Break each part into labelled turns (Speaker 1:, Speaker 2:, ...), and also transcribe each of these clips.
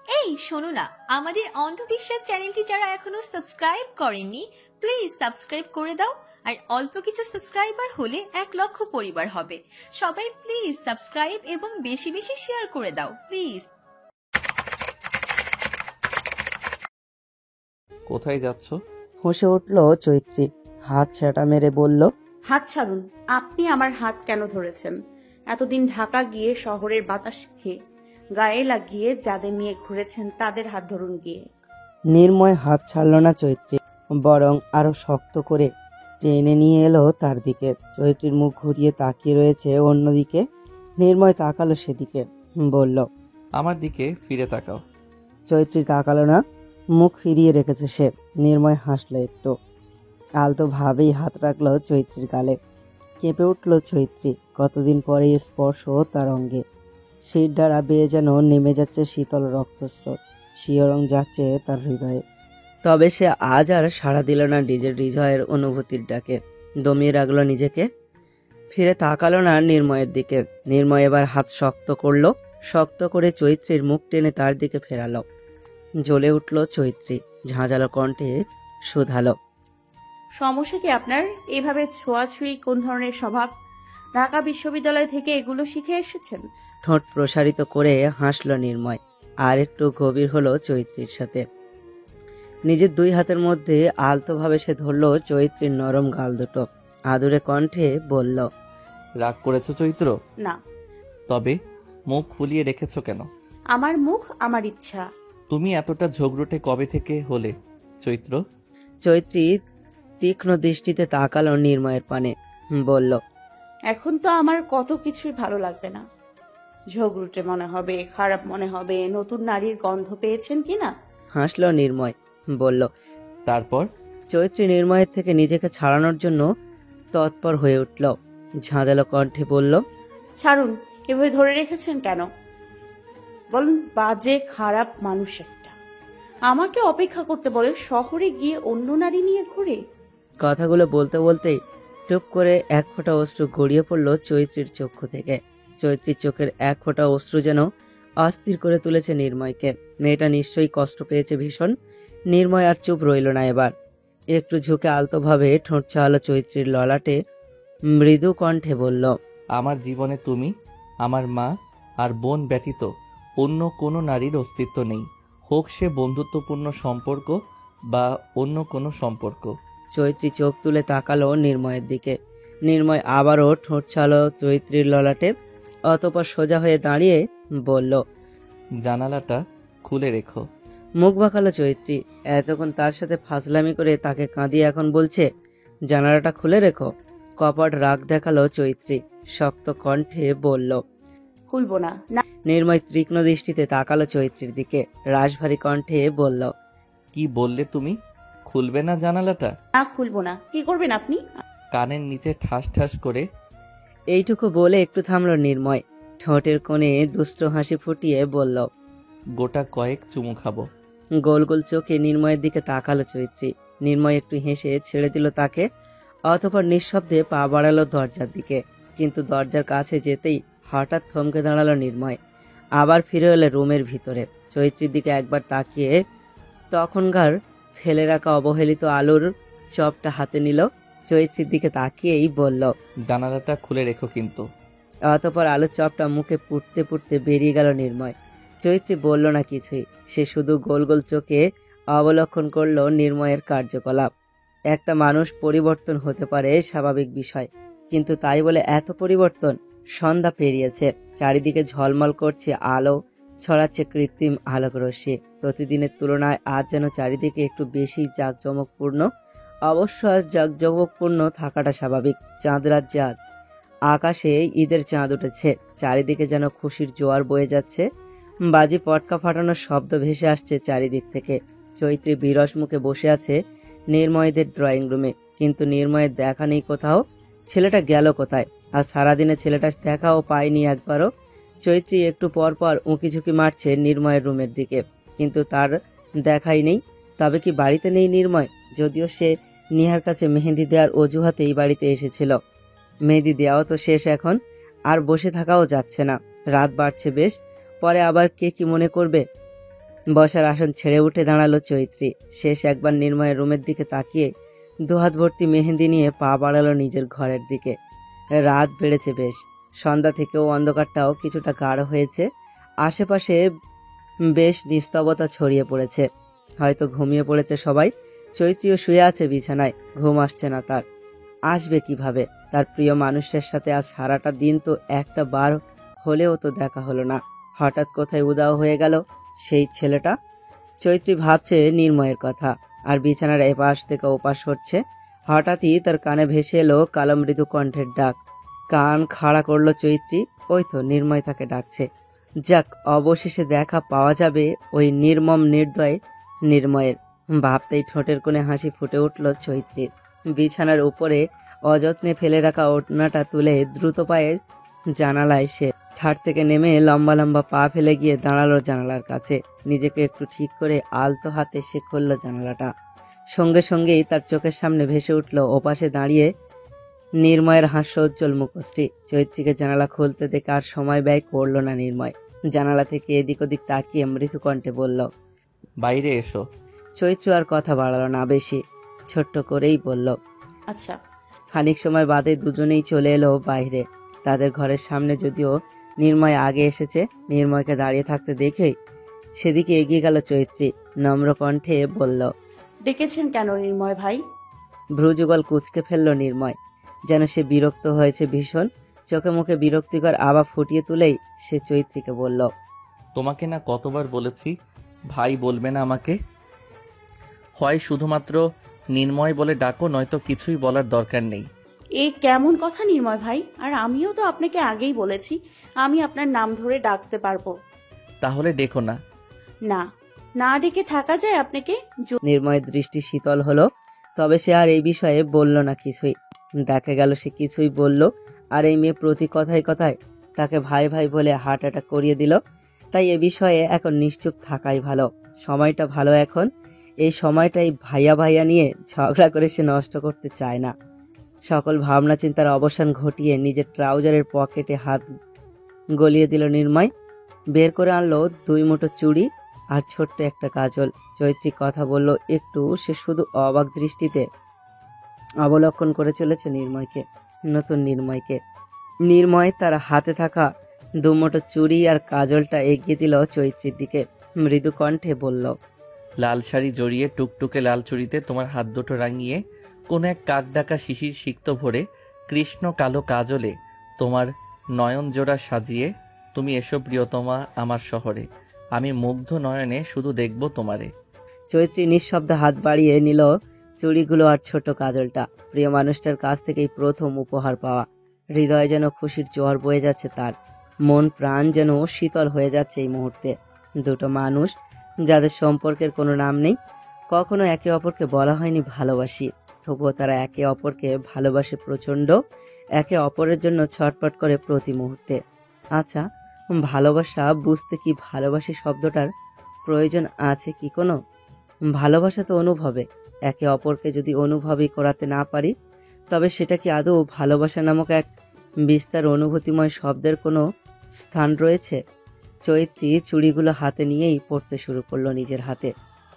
Speaker 1: এই শোনো না, আমাদের অন্ধবিশ্বাস চ্যানেলটি যারা এখনো সাবস্ক্রাইব করেননি প্লিজ সাবস্ক্রাইব করে দাও। আর অল্প কিছু সাবস্ক্রাইবার হলে 1 লক্ষ পরিবার হবে। সবাই প্লিজ সাবস্ক্রাইব এবং বেশি বেশি শেয়ার করে দাও প্লিজ।
Speaker 2: কোথায় যাচ্ছ?
Speaker 3: হেসে উঠল চৈত্রী, হাত ছাটা মেরে বলল,
Speaker 4: হাত ছাড়ুন। আপনি আমার হাত কেন ধরেছেন? এতদিন ঢাকা গিয়ে শহরের বাতাস খেয়ে গায়ে লাগিয়ে যাদের নিয়ে ঘুরেছেন তাদের হাত ধরুন গিয়ে।
Speaker 3: নির্ময় হাত ছাড়ল না চৈত্রী, বরং আরো শক্ত করে টেনে নিয়ে এলো তার দিকে। চৈত্রীর মুখ ঘুরিয়ে তাকিয়ে রয়েছে অন্যদিকে। নির্ময় তাকালো সেদিকে, বলল,
Speaker 2: আমার দিকে ফিরে তাকাও।
Speaker 3: চৈত্রী তাকালো না, মুখ ফিরিয়ে রেখেছে সে। নির্ময় হাসলো একটু, আলতো ভাবেই হাত রাখলো চৈত্রীর গালে। কেঁপে উঠল চৈত্রী, কতদিন পরে এই স্পর্শ তার অঙ্গে। শীত দ্বারা বেয়ে যেন নেমে যাচ্ছে শীতল রক্তস্রোত, শিহরণ যাচ্ছে তার হৃদয়ে। তবে সে আজ আর সাড়া দিল না নিজের হৃদয়ের অনুভূতির ডাকে, দমিয়ে রাখলো নিজেকে। ফিরে তাকালো না নির্ময়ের দিকে। নির্ময় এবার হাত শক্ত করলো, শক্ত করে চৈত্রীর মুখ টেনে তার দিকে ফেরালো। জ্বলে উঠল চৈত্রী, ঝাঁঝালো কণ্ঠে শুধালো,
Speaker 4: সমস্যা কি আপনার? এইভাবে ছোঁয়াছুঁয়ি কোন ধরনের স্বভাব? ঢাকা বিশ্ববিদ্যালয় থেকে এগুলো শিখে এসেছেন?
Speaker 3: ঠোঁট প্রসারিত করে হাসল নির্ময়। আর একটু গভীর হলো চৈত্রীর সাথে। নিজের দুই হাতের মধ্যে আলতোভাবে সে ধরল চৈত্রীর নরম গাল দুটো, আদুরে কণ্ঠে বলল,
Speaker 2: রাগ করেছো চৈত্র?
Speaker 4: না।
Speaker 2: তবে মুখ ফুলিয়ে রেখেছো কেন?
Speaker 4: আমার মুখ আমার ইচ্ছা।
Speaker 2: তুমি এতটা ঝগড়টে কবে থেকে হলে চৈত্র?
Speaker 3: চৈত্রী তীক্ষ্ণ দৃষ্টিতে তাকালো নির্ময়ের পানে, বলল,
Speaker 4: এখন তো আমার কত কিছুই ভালো লাগবে না। ঝগড়ুটে মনে হবে, খারাপ মনে হবে, নতুন নারীর গন্ধ পেয়েছেন কিনা।
Speaker 3: হাসল নির্ময়, বলল।
Speaker 2: তারপর?
Speaker 3: চৈত্রী নির্ময়ের থেকে নিজেকে ছাড়ানোর জন্য তৎপর হয়ে উঠল, ঝাঁঝালো কণ্ঠে বলল,
Speaker 4: ছাড়ুন। এভাবে ধরে রেখেছেন কেন বলুন? বাজে খারাপ মানুষ একটা। আমাকে অপেক্ষা করতে বলে শহরে গিয়ে অন্য নারী নিয়ে ঘুরে।
Speaker 3: কথাগুলো বলতে বলতেই টুপ করে এক ফোঁটা অশ্রু গড়িয়ে পড়ল চৈত্রীর চক্ষু থেকে। চৈত্রীর চোখের এক ফোঁটা অশ্রু যেন অস্থির করে তুলেছে নির্ময়কে। মেয়েটা নিশ্চয়ই কষ্ট পেয়েছে ভীষণ। নির্ময় আর চুপ রইল না, এবার একটু ঝুঁকে আলতোভাবে ঠোঁট চাওয়ালো চৈত্রীর ললাটে, মৃদু কণ্ঠে বলল,
Speaker 2: আমার জীবনে তুমি, আমার মা আর বোন ব্যতীত অন্য কোনো নারীর অস্তিত্ব নেই, হোক সে বন্ধুত্বপূর্ণ সম্পর্ক বা অন্য কোনো সম্পর্ক।
Speaker 3: চৈত্রী চোখ তুলে তাকালো নির্ময়ের দিকে। নির্ময় আবারও ঠোঁট ছালো চৈত্রীর ললাটে, অতঃপর সোজা হয়ে দাঁড়িয়ে বলল,
Speaker 2: জানালাটা খুলে রেখো।
Speaker 3: মুখ বাঁকালো চৈত্রী। এতক্ষণ তার সাথে ফাজলামি করে তাকে কাঁদিয়ে এখন বলছে জানালাটা খুলে রেখো। কপট রাগ দেখালো চৈত্রী, শক্ত কণ্ঠে বলল,
Speaker 4: খুলবো না। না
Speaker 3: নির্ময় তীক্ষ্ণ দৃষ্টিতে তাকালো চৈত্রীর দিকে, রাশভারী কণ্ঠে বলল,
Speaker 2: কি বললে তুমি? খুলবে না জানালাটা?
Speaker 4: না, খুলবো না। কি করবেন আপনি?
Speaker 2: কানের নিচে ঠাস ঠাস করে।
Speaker 3: এইটুকু বলে একটু থামলো নির্ময়, ঠোঁটের কোণে দুষ্ট হাসি ফুটিয়ে বলল,
Speaker 2: গোটা কয়েক চুমু খাবো।
Speaker 3: গোল গোল চোখে নির্ময়ের দিকে তাকালো চৈত্রী। নির্ময় একটু হেসে ছেড়ে দিল তাকে, অতঃপর নিঃশব্দে পা বাড়ালো দরজার দিকে। কিন্তু দরজার কাছে যেতেই হঠাৎ থমকে দাঁড়ালো নির্ময়, আবার ফিরে এলো রুমের ভিতরে। চৈত্রীর দিকে একবার তাকিয়ে তখনকার ফেলে রাখা অবহেলিত আলুর চপটা হাতে নিল। চৈত্রীর দিকে তাকিয়েই বলল,
Speaker 2: জানালাটা খুলে রেখো কিন্তু।
Speaker 3: অতঃপর আলুর চপটা মুখে পুড়তে পুড়তে বেরিয়ে গেল নির্ময়। চৈত্রী বলল না কিছুই, সে শুধু গোল গোল চোখে অবলক্ষণ করলো নির্ময়ের কার্যকলাপ। একটা মানুষ পরিবর্তন হতে পারে স্বাভাবিক বিষয়, কিন্তু তাই বলে এত পরিবর্তন? সন্ধ্যা পেরিয়েছে, চারিদিকে ঝলমল করছে আলো, ছড়াচ্ছে কৃত্রিম আলোক রশ্মি। প্রতিদিনের তুলনায় আজ যেন চারিদিকে একটু বেশি জাঁকজমকপূর্ণ। অবশ্য আজ জাঁকজমকপূর্ণ থাকাটা স্বাভাবিক। চাঁদ রাজ্যে আজ আকাশে ঈদের চাঁদ উঠেছে, চারিদিকে যেন খুশির জোয়ার বয়ে যাচ্ছে। বাজি পটকা ফাটানোর শব্দ ভেসে আসছে চারিদিক থেকে। চৈত্রী বিরস মুখে বসে আছে নির্ময়দের ড্রয়িং রুমে, কিন্তু নির্ময়ের দেখা নেই কোথাও। ছেলেটা গেল কোথায়? আর সারাদিনে ছেলেটা দেখাও পায়নি একবারও। চৈত্রী একটু পর পর উঁকি ঝুঁকি মারছে নির্ময়ের রুমের দিকে, কিন্তু তার দেখাই নেই। তবে কি বাড়িতে নেই নির্ময়? যদিও সে নিহার কাছে মেহেন্দি দেওয়ার অজুহাতে এই বাড়িতে এসেছিল। মেহেন্দি দেওয়াও তো শেষ এখন, আর বসে থাকাও যাচ্ছে না। রাত বাড়ছে বেশ, পরে আবার কে কি মনে করবে। বসার আসন ছেড়ে উঠে দাঁড়ালো চৈত্রী। শেষ একবার নির্ময়ের রুমের দিকে তাকিয়ে দুহাত ভর্তি মেহেন্দি নিয়ে পা বাড়ালো নিজের ঘরের দিকে। রাত বেড়েছে বেশ, সন্ধ্যা থেকেও অন্ধকারটাও কিছুটা গাঢ় হয়েছে। আশেপাশে বেশ নিস্তবতা ছড়িয়ে পড়েছে, হয়তো ঘুমিয়ে পড়েছে সবাই। চৈত্রীও শুয়ে আছে বিছানায়, ঘুম আসছে না তার। আসবে কিভাবে? তার প্রিয় মানুষের সাথে আজ সারাটা দিন তো একটা বার হলেও তো দেখা হলো না। হঠাৎ কোথায় উধাও হয়ে গেল সেই ছেলেটা। চৈত্রী ভাবছে নির্ময়ের কথা, আর বিছানার এপাশ থেকে ওপাশ হচ্ছে। হঠাৎই তার কানে ভেসে এলো কালো মৃদু কণ্ঠের ডাক। কান খাড়া করলো চৈত্রী। ওই তো নির্ময় তাকে ডাকছে। যাক, অবশেষে দেখা পাওয়া যাবে ওই নির্মম নির্দয় নির্ময়ের। ভাবতেই ঠোঁটের কোণে হাসি ফুটে উঠল চৈত্রীর। বিছানার উপরে অযত্নে ফেলে রাখা ওড়নাটা তুলে দ্রুত পায়ে জানালায় সে খাট থেকে নেমে লম্বা লম্বা পা ফেলে গিয়ে দাঁড়ালো জানালার কাছে। নিজেকে একটু ঠিক করে আলতো হাতে সে খুলল জানালাটা। সঙ্গে সঙ্গেই তার চোখের সামনে ভেসে উঠল ওপাশে দাঁড়িয়ে নির্ময়ের হাস্যোজ্জ্বল মুখশ্রী। চৈত্রীকে জানালা খুলতে দেখে আর সময় ব্যয় করল না নির্ময়। জানালা থেকে এদিক ওদিক তাকিয়ে মৃদু কণ্ঠে বলল,
Speaker 2: বাইরে এসো।
Speaker 3: চৈত্র আর কথা বাড়ালো না বেশি, ছোট্ট করেই বলল,
Speaker 4: আচ্ছা।
Speaker 3: খানিক সময় বাদে দুজনেই চলে এলো বাইরে। তাদের ঘরের সামনে যদিও নির্ময় আগে এসেছে, নির্ময়কে দাঁড়িয়ে থাকতে দেখেই সেদিকে এগিয়ে গেল চৈত্রী। নম্র কণ্ঠে বলল,
Speaker 4: ডেকেছেন কেন নির্ময় ভাই?
Speaker 3: ভ্রুযুগল কুঁচকে ফেলল নির্ময়, যেন সে বিরক্ত হয়েছে ভীষণ। চোখে মুখে বিরক্তিকর আভা ফুটিয়ে তুলেই সে চৈত্রীকে বলল,
Speaker 2: তোমাকে না কতবার বলেছি ভাই বলবে না আমাকে? হয় শুধুমাত্র নির্ময় বলে ডাকো, নয়তো কিছুই বলার দরকার নেই।
Speaker 4: এ কেমন কথা নির্ময় ভাই? আর আমিও তো আপনাকে আগেই বলেছি আমি আপনার নাম ধরে ডাকতে পারবো।
Speaker 2: তাহলে ডেকো না।
Speaker 4: না, না ডেকে থাকা যায় আপনাকে?
Speaker 3: নির্ময়ের দৃষ্টি শীতল হলো, তবে সে আর এই বিষয়ে বলল না কিছুই। দেখা গেল সে কিছুই বলল, আর এই মেয়ে প্রতি কথায় কথায় তাকে ভাই ভাই বলে হার্ট অ্যাটাক করিয়ে দিল। তাই এ বিষয়ে এখন নিশ্চুপ থাকাই ভালো। সময়টা ভালো এখন, এই সময়টাই ভাইয়া ভাইয়া নিয়ে ঝগড়া করে সে নষ্ট করতে চায় না। সকল ভাবনা চিন্তার অবসান ঘটিয়ে নিজের ট্রাউজারের পকেটে হাত গলিয়ে দিল নির্ময়। বের করে আনলো 2 মুঠো চুড়ি আর ছোট্ট একটা কাজল। চৈত্রী কথা বলল একটু, সে শুধু অবাক দৃষ্টিতে অবলক্ষণ করে চলেছে নির্ময়কে, নতুন নির্ময়কে। নির্ময় তার হাতে থাকা 2 মুঠো চুড়ি আর কাজলটা এগিয়ে দিল চৈত্রীর দিকে। মৃদু কণ্ঠে বলল,
Speaker 2: লাল শাড়ি জড়িয়ে টুকটুকে লাল চুড়িতে তোমার হাত দুটো রাঙিয়ে কোনো এক কাক ডাকা শিশির সিক্ত ভরে কৃষ্ণ কালো কাজলে তোমার নয়ন জোড়া সাজিয়ে তুমি এসো প্রিয়তমা আমার শহরে, আমি মুগ্ধ নয়নে শুধু দেখব তোমারে।
Speaker 3: চৈত্রী নিঃশব্দে হাত বাড়িয়ে নিল চুড়িগুলো আর ছোট কাজলটা। প্রিয় মানুষটার কাছ থেকেই প্রথম উপহার পাওয়া। হৃদয়ে যেন খুশির জোয়ার বয়ে যাচ্ছে তার। মন প্রাণ যেন শীতল হয়ে যাচ্ছে এই মুহূর্তে। দুটো মানুষ যাদের সম্পর্কের কোনো নাম নেই, কখনো একে অপরকে বলা হয়নি ভালোবাসি, তবুও তারা একে অপরকে ভালোবাসে প্রচণ্ড, একে অপরের জন্য ছটফট করে প্রতি মুহূর্তে। আচ্ছা, ভালোবাসা বুঝতে কি ভালোবাসি শব্দটার প্রয়োজন আছে কি কোনো? ভালোবাসা তো অনুভবে। একে অপরকে যদি অনুভবই করাতে না পারি, তবে সেটা কি আদৌ ভালোবাসা নামক এক বিস্তার অনুভূতিময় শব্দের কোনো স্থান রয়েছে? চৈত্রী চুড়িগুলো হাতে নিয়েই পড়তে শুরু করলো নিজের হাতে,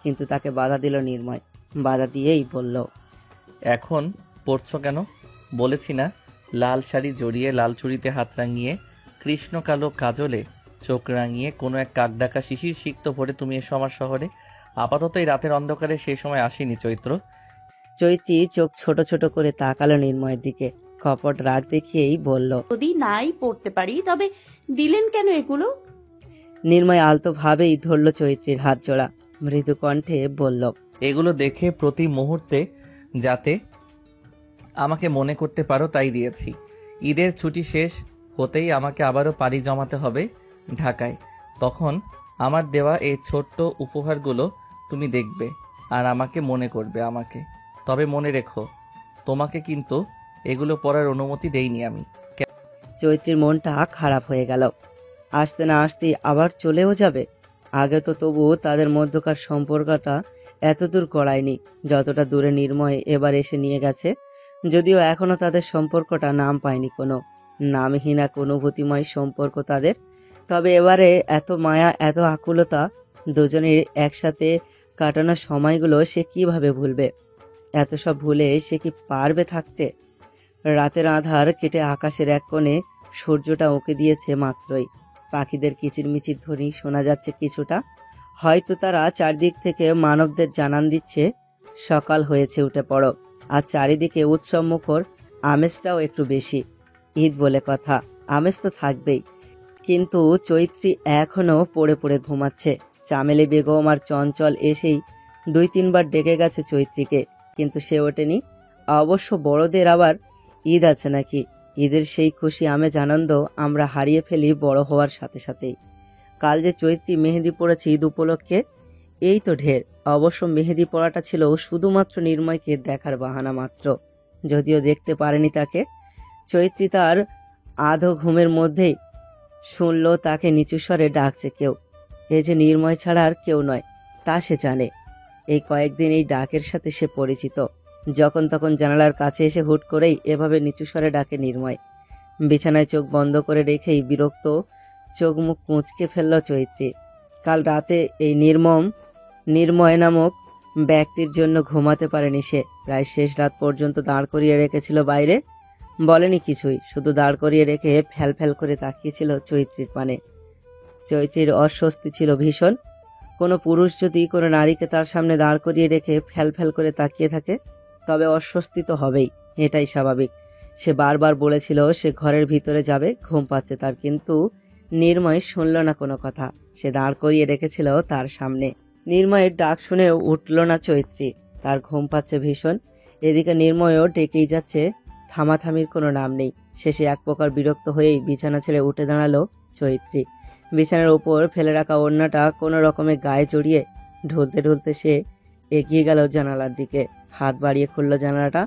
Speaker 3: কিন্তু তাকে বাধা দিল নির্ময়। বাধা দিয়েই বলল,
Speaker 2: এখন পড়ছো কেন? বলেছি না লাল শাড়ি জড়িয়ে লাল চুড়িতে হাত রাঙিয়ে কৃষ্ণ কালো কাজলে চোখ রাঙিয়ে কোনো এক কাক ডাকা শিশির সিক্ত ভরে তুমি এসো আমার শহরে। আপাতত এই রাতের অন্ধকারে সেই সময় আসেনি চৈত্র।
Speaker 3: চৈত্রী চোখ ছোট ছোট করে তাকালো নির্ময়ের দিকে, কপট রাগ দেখিয়েই বলল,
Speaker 4: যদি নাই পড়তে পারি তবে দিলেন কেন এগুলো?
Speaker 3: নির্ময় আলতো ভাবেই ধরল চৈত্রীর হাত জোড়া, মৃদু কণ্ঠে বলল,
Speaker 2: এগুলো দেখে প্রতি মুহূর্তে যাতে আমাকে মনে করতে পারো তাই দিয়েছি। ঈদের ছুটি শেষ হতেই আমাকে আবারও পাড়ি জমাতে হবে ঢাকায়। তখন আমার দেওয়া এই ছোট্ট উপহারগুলো তুমি দেখবে আর আমাকে মনে করবে আমাকে। তবে মনে রেখো, তোমাকে কিন্তু এগুলো পড়ার অনুমতি দেইনি আমি।
Speaker 3: চৈত্রীর মনটা খারাপ হয়ে গেল। আসতে না আসতেই আবার চলেও যাবে। আগে তো তবু তাদের মধ্যকার সম্পর্কটা এতদূর গড়ায়নি যতটা দূরে নির্ময় এবার এসে নিয়ে গেছে। যদিও এখনো তাদের সম্পর্কটা নাম পায়নি, কোনো নামহীন এক অনুভূতিময় সম্পর্ক তাদের। তবে এবারে এত মায়া, এত আকুলতা দুজনের একসাথে কাটানো সময়গুলো সে কিভাবে ভুলবে? এত সব ভুলে সে কি পারবে থাকতে? রাতের আধার কেটে আকাশের এক কোণে সূর্যটা ওকে দিয়েছে মাত্রই। পাখিদের কিচিরমিচির ধ্বনি শোনা যাচ্ছে কিছুটা। হয়তো তারা চারদিক থেকে মানবদের জানান দিচ্ছে সকাল হয়েছে, উঠে পড়ো। আর চারিদিকে উৎসব মুখর, আমেজটাও একটু বেশি। ঈদ বলে কথা, আমেজ তো থাকবেই। কিন্তু চৈত্রী এখনো পড়ে পড়ে ঘুমাচ্ছে। চামেলি বেগম আর চঞ্চল এসেই 2-3 বার ডেকে গেছে চৈত্রীকে, কিন্তু সে ওঠেনি। অবশ্য বড়দের আবার ঈদ আছে নাকি? ঈদের সেই খুশি আমেজ আনন্দ আমরা হারিয়ে ফেলি বড় হওয়ার সাথে সাথেই। কাল যে চৈত্রী মেহেদি পড়েছে ঈদ উপলক্ষে, এই তো ঢের। অবশ্য মেহেদি পড়াটা ছিল শুধুমাত্র নির্ময়কে দেখার বাহানা মাত্র, যদিও দেখতে পারেনি তাকে। চৈত্রী তার আধো ঘুমের মধ্যেই শুনল তাকে নিচু স্বরে ডাকছে কেউ। এ যে নির্ময় ছাড়া আর কেউ নয়, তা সে জানে। এই কয়েকদিন এই ডাকের সাথে সে পরিচিত। যখন তখন জানালার কাছে এসে হুট করেই এভাবে নিচু স্বরে ডাকে নির্ময়। বিছানায় চোখ বন্ধ করে রেখেই বিরক্ত চোখ মুখ কুঁচকে ফেলল চৈত্রী। কাল রাতে এই নির্ময় নামক ব্যক্তির জন্য ঘুমাতে পারেনি সে। প্রায় শেষ রাত পর্যন্ত দাঁড় করিয়ে রেখেছিল বাইরে, বলেনি কিছুই, শুধু দাঁড় করিয়ে রেখে ফ্যাল ফ্যাল করে তাকিয়েছিল চৈত্রীর পানে। চৈত্রীর অস্বস্তি ছিল ভীষণ। কোনো পুরুষ যদি কোনো নারীকে তার সামনে দাঁড় করিয়ে রেখে ফ্যাল ফ্যাল করে তাকিয়ে থাকে, তবে অস্বস্তি তো হবেই, এটাই স্বাভাবিক। সে বারবার বলেছিল সে ঘরের ভিতরে যাবে, ঘুম পাচ্ছে তার, কিন্তু নির্ময় শুনল না কোনো কথা। সে দাঁড় করিয়ে রেখেছিল তার সামনে। নির্ময়ের ডাক শুনেও উঠল না চৈত্রী, তার ঘুম পাচ্ছে ভীষণ। এদিকে নির্ময়ও ডেকেই যাচ্ছে, থামাথামির কোনো নাম নেই। শেষে এক প্রকার বিরক্ত হয়েই বিছানা ছেড়ে উঠে দাঁড়ালো চৈত্রী। বিছানার উপর ফেলে রাখা ওড়নাটা কোনো রকমে গায়ে জড়িয়ে ঢুলতে ঢুলতে সে এগিয়ে গেল জানালার দিকে। হাত বাড়িয়ে খুলল জানালাটা।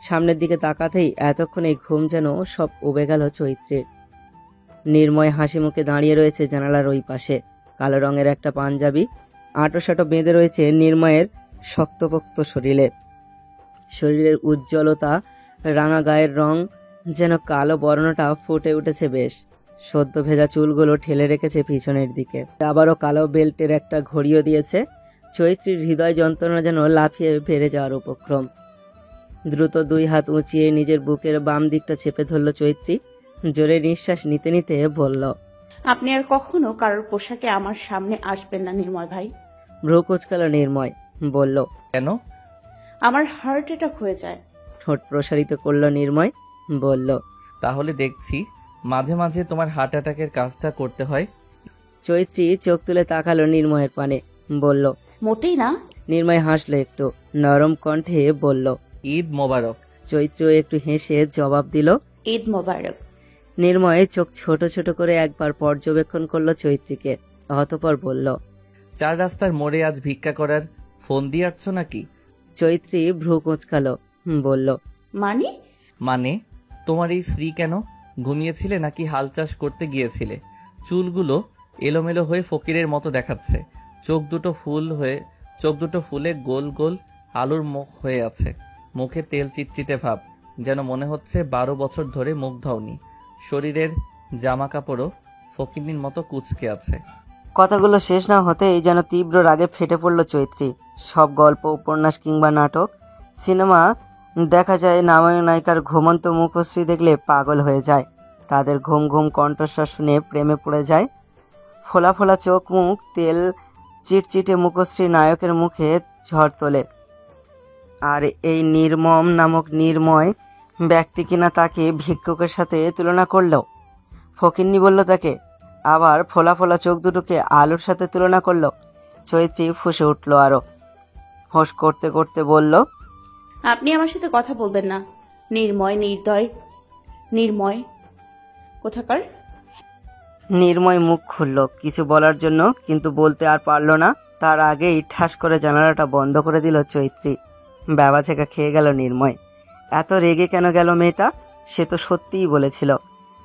Speaker 3: সামনের দিকে তাকাতেই এতক্ষণে ঘুম যেন সব উবে গেল চৈত্রীর। নির্ময় হাসি মুখে দাঁড়িয়ে রয়েছে জানালার ওই পাশে। কালো রঙের একটা পাঞ্জাবি আঁটোসাঁটো বেঁধে রয়েছে নির্ময়ের শক্তপোক্ত শরীরের উজ্জ্বলতা, রাঙা গায়ের রং যেন কালো বর্ণটা ফুটে উঠেছে বেশ। সদ্য ভেজা চুলগুলো ঠেলে রেখেছে পিছনের দিকে। আবারও কালো বেল্টের একটা ঘড়িও দিয়েছে। চৈত্রীর হৃদয় যন্ত্রণা যেন লাফিয়ে বেড়ে যাওয়ার উপক্রম। দ্রুত 2 হাত উঁচিয়ে নিজের বুকের বাম দিকটা চেপে ধরল চৈত্রী। জোরে নিঃশ্বাস নিতে নিতে বলল,
Speaker 4: আপনি আর কখনো কারোর পোশাকে আমার সামনে আসবেন না নির্ময় ভাই।
Speaker 3: ভ্রু কুঁচকাল নির্ময়, বলল,
Speaker 2: কেন?
Speaker 4: আমার হার্ট অ্যাটাক হয়ে যায়।
Speaker 3: ঠোঁট প্রসারিত করল নির্ময়, বলল,
Speaker 2: তাহলে দেখছি মাঝে মাঝে তোমার হার্ট অ্যাটাকের কাজটা করতে হয়।
Speaker 3: চৈত্রী চোখ তুলে তাকালো নির্ময়ের পানে, বলল,
Speaker 4: মোটেই না।
Speaker 3: নির্ময় হাসলো একটু, নরম কণ্ঠে বলল,
Speaker 2: ঈদ মোবারক।
Speaker 3: চৈত্র একটু হেসে জবাব দিল,
Speaker 4: ঈদ মোবারক।
Speaker 3: নির্ময় চোখ ছোট ছোট করে একবার পর্যবেক্ষণ করলো চৈত্রীকে, অতঃপর বলল,
Speaker 2: 4 রাস্তার মোড়ে আজ ভিক্ষা করার ফোন দিয়ে আসছো নাকি?
Speaker 3: চৈত্রী ভ্রু কুঁচকালো, বলল,
Speaker 4: মানে
Speaker 2: তোমার এই স্ত্রী কেন? ঘুমিয়েছিলে নাকি হাল চাষ করতে গিয়েছিলে? চুলগুলো এলোমেলো হয়ে ফকিরের মতো দেখাচ্ছে। চোখ দুটো ফুলে গোল গোল আলুর মুখ হয়ে আছে। মুখে তেল চিটচিটে ভাব, যেন মনে হচ্ছে 12 বছর ধরে মুখ ধোওনি। শরীরের জামা কাপড়ও ফকিন্নির মতো কুঁচকে আছে।
Speaker 3: কথাগুলো শেষ না হতেই যেন তীব্র রাগে ফেটে পড়ল চৈত্রী। সব গল্প, উপন্যাস কিংবা নাটক, সিনেমা দেখা যায় নায়ক নায়িকার ঘুমন্ত মুখশ্রী দেখলে পাগল হয়ে যায়। তাদের ঘুম ঘুম কণ্ঠস্বর শুনে প্রেমে পড়ে যায়। ফোলা ফোলা চোখ মুখ, তেল চিটচিটে মুখশ্রী নায়কের মুখে ঝড় তোলে। আর এই নির্মম নামক নির্ময় ব্যক্তি কিনা তাকে ভিক্ষুকের সাথে তুলনা করলো। ফকিন্নি বলল তাকে, আবার ফোলা ফোলা চোখ দুটোকে আলুর সাথে তুলনা করলো। চৈত্রী ফুঁসে উঠল আরো, হোঁশ করতে করতে বলল,
Speaker 4: আপনি আমার সাথে কথা বলবেন না। নির্ময় কোথাকার।
Speaker 3: নির্ময় মুখ খুলল কিছু বলার জন্য, কিন্তু বলতে আর পারল না। তার আগেই ঠাস করে জানালাটা বন্ধ করে দিল চৈত্রী। ব্যাবাছেকা খেয়ে গেল নির্ময়। এত রেগে কেন গেল মেয়েটা? সে তো সত্যিই বলেছিল।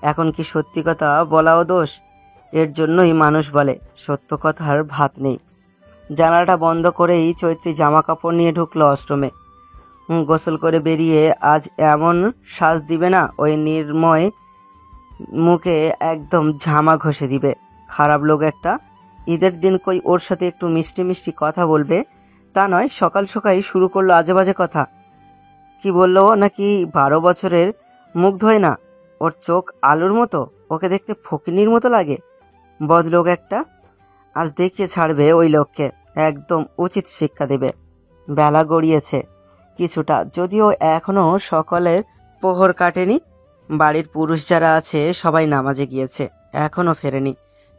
Speaker 3: এখন কি সত্যি কথা বলাও দোষ? এর জন্যই মানুষ বলে সত্য কথার ভাত নেই। জানালাটা বন্ধ করেই চৈত্রী জামা কাপড় নিয়ে ঢুকলো অষ্টমে। গোসল করে বেরিয়ে আজ এমন সাজ দিবে না ওই নির্ময় মুখে একদম ঝামা ঘষে দিবে। খারাপ লোক একটা। ঈদের দিন কই ওর সাথে একটু মিষ্টি মিষ্টি কথা বলবে তা নয়, সকাল সকালই শুরু করলো আজে বাজে কথা। কি বললো নাকি 12 বছরের মুগ্ধ হয় না, ওর চোখ আলুর মতো, ওকে দেখতে ফকিনীর মতো লাগে, বদলোক একটা। আজ দেখিয়ে ছাড়বে ওই লোককে, একদম উচিত শিক্ষা দেবে। বেলা গড়িয়েছে কিছুটা, যদিও এখনো সকালের প্রহর কাটেনি। বাড়ির পুরুষ যারা আছে সবাই নামাজে গিয়েছে, এখনো ফেরেনি।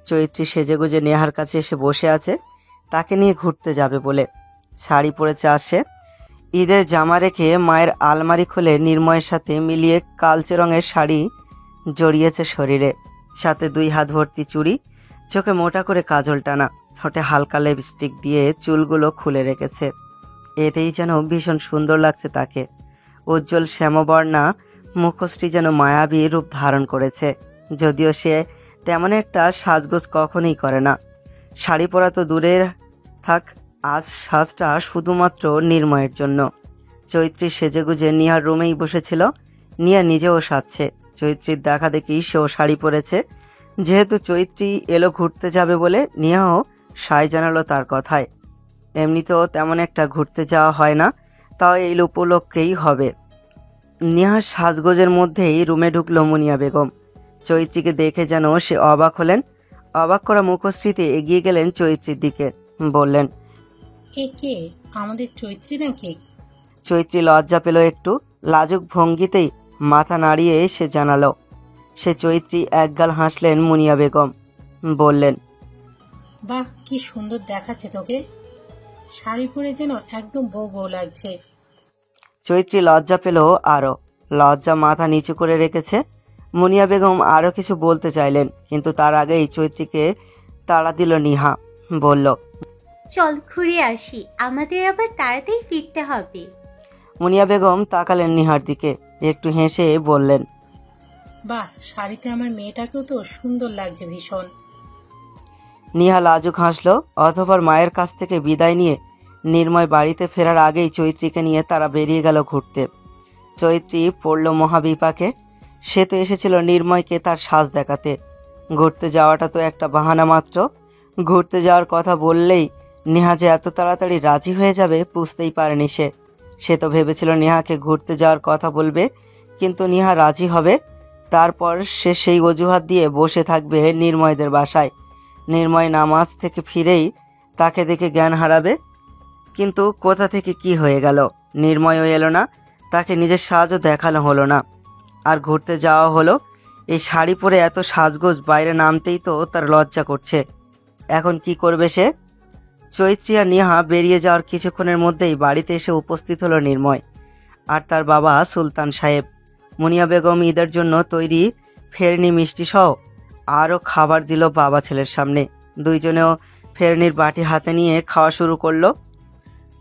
Speaker 3: চৈত্রী সেজেগুজে নেহার কাছে এসে বসে আছে, তাকে নিয়ে ঘুরতে যাবে বলে। শাড়ি পরেছে আসে, ঈদের জামা রেখে মায়ের আলমারি খুলে নির্ময়ের সাথে মিলিয়ে কালচে রঙের শাড়ি জড়িয়েছে শরীরে, সাথে 2 হাত ভর্তি চুড়ি, চোখে মোটা করে কাজল টানা, ঠোঁটে হালকা লিপস্টিক দিয়ে চুলগুলো খুলে রেখেছে। এতেই যেন ভীষণ সুন্দর লাগছে তাকে। উজ্জ্বল শ্যামবর্ণা মুখশ্রী যেন মায়াবী রূপ ধারণ করেছে, যদিও সে তেমন একটা সাজগোজ কখনোই করে না। শাড়ি পরা তো দূরের থাক, আজ সাজটা শুধুমাত্র নির্ময়ের জন্য। চৈত্রী সেজেগুজে নিহার রুমেই বসেছিল, নিয়া নিজেও সাজছে। চৈত্রীর দেখা দেখি সেও শাড়ি পরেছে। যেহেতু চৈত্রী এলো ঘুরতে যাবে বলে নিয়াও সায় জানালো তার কথায়। এমনিতেও তেমন একটা ঘুরতে যাওয়া হয় না, তাও এই উপলক্ষেই হবে। নিহার সাজগোজের মধ্যেই রুমে ঢুকলো মুনিয়া বেগম। চৈত্রীকে দেখে যেন সে অবাক হলেন। অবাক করা মুখশ্রীতে এগিয়ে গেলেন চৈত্রীর দিকে, বললেন,
Speaker 5: এ কে? আমাদের চৈত্রী নাকি?
Speaker 3: চৈত্রী লজ্জা পেল একটু, লাজুক ভঙ্গিতেই মাথা নাড়িয়ে সে জানালো সে চৈত্রী। একগাল হাসলেন মুনিয়া বেগম, বললেন,
Speaker 5: বাহ, কি সুন্দর দেখাচ্ছে তোকে, শাড়ি পরে যেন একদম বউ বউ লাগছে।
Speaker 3: চৈত্রী লজ্জা পেল আরো, লজ্জা মাথা নিচু করে রেখেছে। মুনিয়া বেগম আরো কিছু বলতে চাইলেন, কিন্তু তার আগেই চৈত্রীকে তাড়া দিল নিহা, বলল,
Speaker 6: চল ঘুরে আসি, আমাদের আবার তাড়াতাড়ি ফিরতে হবে।
Speaker 3: মুনিয়া বেগম তাকালেন নিহার দিকে, একটু হেসে বললেন,
Speaker 5: বাহ, শাড়িতে আমার মেয়েটাকেও তো সুন্দর লাগছে ভীষণ।
Speaker 3: নিহা লাজুক হাসলো। অতঃপর মায়ের কাছ থেকে বিদায় নিয়ে নির্ময় বাড়িতে ফেরার আগেই চৈত্রীকে নিয়ে তারা বেরিয়ে গেল ঘুরতে। চৈত্রী পড়ল মহাবিপাকে। সে তো এসেছিল নির্ময়কে তার সাজ দেখাতে, ঘুরতে যাওয়াটা তো একটা বাহানা মাত্র। ঘুরতে যাওয়ার কথা বললেই নেহা যে এত তাড়াতাড়ি রাজি হয়ে যাবে বুঝতেই পারেনি সে তো ভেবেছিল নেহাকে ঘুরতে যাওয়ার কথা বলবে, কিন্তু নেহা রাজি হবে, তারপর সে সেই অজুহাত দিয়ে বসে থাকবে নির্ময়দের বাসায়। নির্ময় নামাজ থেকে ফিরেই তাকে দেখে জ্ঞান হারাবে। কিন্তু কোথা থেকে কি হয়ে গেল, নির্ময়ও এলো না, তাকে নিজের সাজও দেখানো হলো না, আর ঘুরতে যাওয়া হলো। এই শাড়ি পরে এত সাজগোজ বাইরে নামতেই তো তার লজ্জা করছে। এখন কি করবে সে? চৈত্রী আর নেহা বেরিয়ে যাওয়ার কিছুক্ষণের মধ্যেই বাড়িতে এসে উপস্থিত হলো নির্ময় আর তার বাবা সুলতান সাহেব। মুনিয়া বেগম ঈদের জন্য তৈরি ফেরনি মিষ্টি সহ আরও খাবার দিল বাবা ছেলের সামনে। দুইজনেও ফেরনির বাটি হাতে নিয়ে খাওয়া শুরু করলো।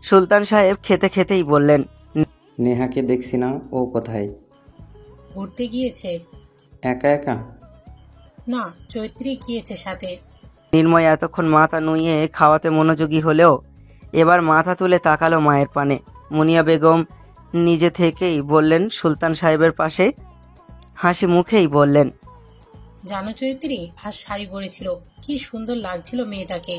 Speaker 3: সুলতান সাহেব খেতে খেতেই বললেন,
Speaker 7: নেহাকে দেখছি না, ও কোথায়?
Speaker 5: ঘুরতে গিয়েছে।
Speaker 7: একা একা?
Speaker 5: না, চৈত্রী গিয়েছে সাথে।
Speaker 3: নির্ময় এতক্ষণ মাথা নুইয়ে খাওয়াতে মনোযোগী হলেও এবার মাথা তুলে তাকালো মায়ের পানে। মুনিয়া বেগম নিজে থেকেই বললেন, সুলতান সাহেবের পাশে হাসি মুখেই বললেন,
Speaker 5: জানো চৈত্রী আর শাড়ি পরেছিল, কি সুন্দর লাগছিল মেয়েটাকে।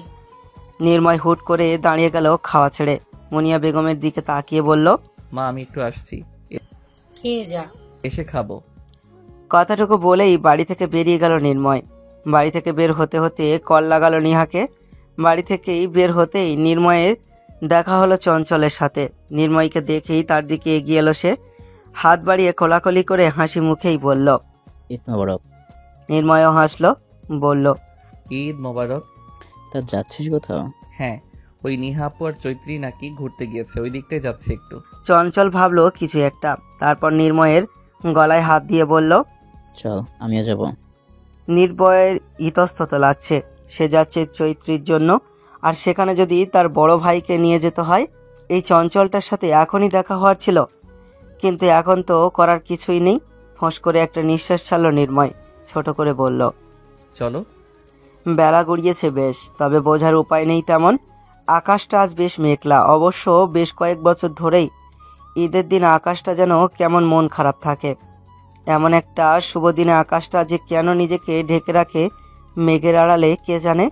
Speaker 3: নির্ময় হুট করে দাঁড়িয়ে গেল খাওয়া ছেড়ে, মুনিয়া বেগমের দিকে তাকিয়ে বলল,
Speaker 2: মা আমি একটু আসছি,
Speaker 5: খেয়ে যা।
Speaker 2: এসে খাবো।
Speaker 3: কথাটুকু বলেই বাড়ি থেকে বেরিয়ে গেল নির্ময়। বাড়ি থেকে বের হতে হতে কল লাগালো নিহাকে। বাড়ি থেকেই বের হতেই নির্ময়ের দেখা হলো চঞ্চলের সাথে। নির্ময়কে দেখেই তার দিকে এগিয়ে এলো সে, হাত বাড়িয়ে কোলাকুলি করে হাসি মুখেই বলল,
Speaker 8: ঈদ মোবারক।
Speaker 3: নির্ময়ও হাসলো, বলল,
Speaker 2: ঈদ মোবারক।
Speaker 8: তা যাচ্ছিস কোথাও?
Speaker 2: হ্যাঁ, ওই নিহাপু আর চৈত্রী নাকি ঘুরতে গিয়েছে, ওই দিকটাই যাচ্ছে একটু।
Speaker 3: চঞ্চল ভাবলো কিছু একটা, তারপর নির্ময়ের গলায় হাত দিয়ে বলল,
Speaker 8: চল আমিও যাব।
Speaker 3: নির্ভয়ের ইতস্তত লাগছে, সে যাচ্ছে চৈত্রীর জন্য, আর সেখানে যদি তার বড় ভাইকে নিয়ে যেতে হয়। এই চঞ্চলটার সাথে এখনই দেখা হওয়ার ছিল, কিন্তু এখন তো করার কিছুই নেই। ফোঁস করে একটা নিঃশ্বাস ছাড়ল নির্ময়, ছোট করে বলল,
Speaker 2: চলো।
Speaker 3: বেলা গড়িয়েছে বেশ, তবে বোঝার উপায় নেই তেমন। আকাশটা আজ বেশ মেঘলা, অবশ্য বেশ কয়েক বছর ধরেই ঈদের দিন আকাশটা যেন কেমন মন খারাপ থাকে। এমন একটা শুভ দিনে আকাশটা যে কেন নিজেকে ঢেকে রাখে মেঘের আড়ালে কে জানে।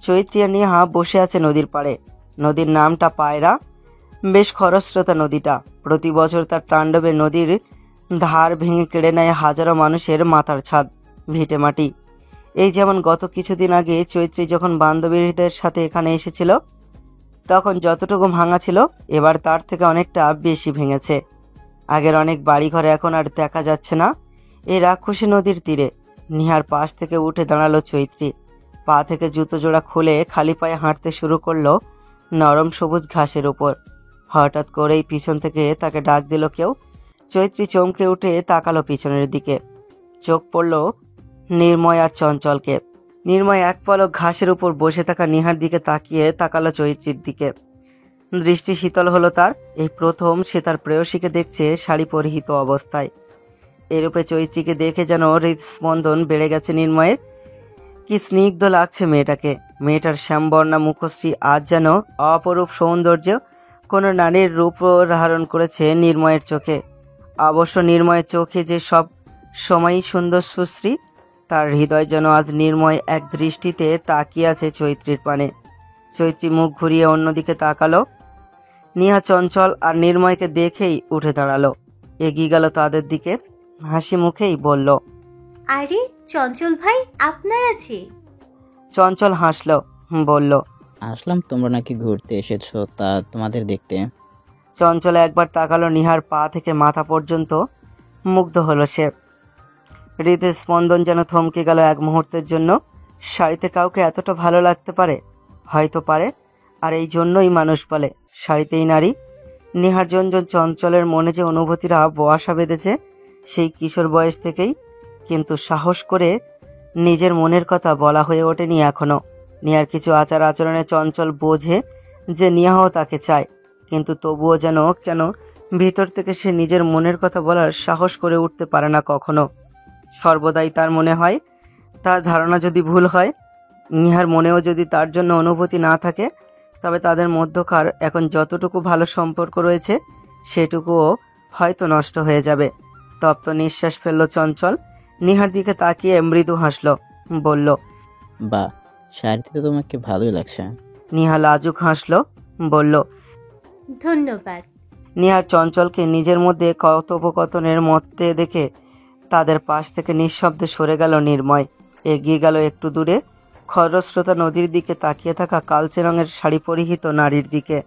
Speaker 3: চৈত্রী আর নেহা বসে আছে নদীর পাড়ে। নদীর নামটা পায়রা। বেশ খরস্রোতা নদীটা। প্রতি বছর তার তাণ্ডবে নদীর ধার ভেঙে কেড়ে নেয় হাজারো মানুষের মাথার ছাদ, ভিটে মাটি। এই যেমন গত কিছুদিন আগে চৈত্রী যখন বান্ধবীদের সাথে এখানে এসেছিল, তখন যতটুকু ভাঙা ছিল এবার তার থেকে অনেকটা বেশি ভেঙেছে। আগের অনেক বাড়িঘর এখন আর দেখা যাচ্ছে না এই রাক্ষসী নদীর তীরে। নিহার পাশ থেকে উঠে দাঁড়ালো চৈত্রী। পা থেকে জুতো জোড়া খুলে খালি পায়ে হাঁটতে শুরু করলো নরম সবুজ ঘাসের উপর। হঠাৎ করেই পিছন থেকে তাকে ডাক দিল কেউ। চৈত্রী চমকে উঠে তাকালো পিছনের দিকে। চোখ পড়ল নির্ময় আর চঞ্চলকে। নির্ময় এক পলক ঘাসের উপর বসে থাকা নিহার দিকে তাকিয়ে তাকালো চৈত্রীর দিকে। দৃষ্টি শীতল হলো তার। এই প্রথম সে তার প্রেয়সীকে দেখছে শাড়ি পরিহিত অবস্থায়। এরূপে চৈত্রীকে দেখে যেন হৃদস্পন্দন বেড়ে গেছে নির্ময়ের। কি স্নিগ্ধ লাগছে মেয়েটাকে। মেয়েটার শ্যামবর্ণা মুখশ্রী আজ যেন অপরূপ সৌন্দর্য কোনো নারীর রূপ ধারণ করেছে নির্ময়ের চোখে। অবশ্য নির্ময়ের চোখে যে সব সময়ই সুন্দর সুশ্রী, তার হৃদয় যেন আজ নির্ময় এক দৃষ্টিতে তাকিয়ে আছে চৈত্রীর পানে। চৈত্রী মুখ ঘুরিয়ে অন্যদিকে তাকালো। নিহা চঞ্চল আর নির্ময়কে দেখেই উঠে দাঁড়ালো, এগিয়ে গেল তাদের দিকে। হাসি মুখেই বলল,
Speaker 6: আরে চঞ্চল ভাই, আপনার আছে?
Speaker 3: চঞ্চল হাসলো, বলল,
Speaker 8: আসলাম, তোমরা নাকি ঘুরতে এসেছো, তা তোমাদের দেখতে।
Speaker 3: চঞ্চল একবার তাকালো নিহার পা থেকে মাথা পর্যন্ত। মুগ্ধ হলো সে। হৃদয় স্পন্দন যেন থমকে গেল এক মুহূর্তের জন্য। শাড়িতে কাউকে এতটা ভালো লাগতে পারে? হয়তো পারে। আর এই জন্যই মানুষ বলে শাড়িতেই নারী। নিহার জঞ্জন চঞ্চলের মনে যে অনুভূতিরা বসা বেঁধেছে সেই কিশোর বয়স থেকেই, কিন্তু সাহস করে নিজের মনের কথা বলা হয়ে ওঠেনি এখনো। নিহার কিছু আচার আচরণে চঞ্চল বোঝে যে নিহাও তাকে চায়, কিন্তু তবুও যেন কেন ভিতর থেকে সে নিজের মনের কথা বলার সাহস করে উঠতে পারে না কখনো। সর্বদাই তার মনে হয়, তার ধারণা যদি ভুল হয়, নিহার মনেও যদি তার জন্য অনুভূতি না থাকে, তবে তাদের মধ্যকার এখন যতটুকু ভালো সম্পর্ক রয়েছে সেটুকুও হয়তো নষ্ট হয়ে যাবে। তপ্ত নিঃশ্বাস ফেলল চঞ্চল। নিহার দিকে তাকিয়ে মৃদু হাসল, বলল,
Speaker 8: বা, শাড়িতে তো তোমাকে ভালোই লাগছে।
Speaker 3: নিহা লাজুক হাসল, বলল,
Speaker 6: ধন্যবাদ।
Speaker 3: নিহার চঞ্চলকে নিজের মধ্যে কথোপকথনের মধ্যে দেখে তাদের পাশ থেকে নিঃশব্দে সরে গেল নির্ময়। এগিয়ে গেল একটু দূরে, খরস্রোতা নদীর দিকে তাকিয়ে থাকা কালচে রঙের শাড়ি পরিহিত নারীর দিকে।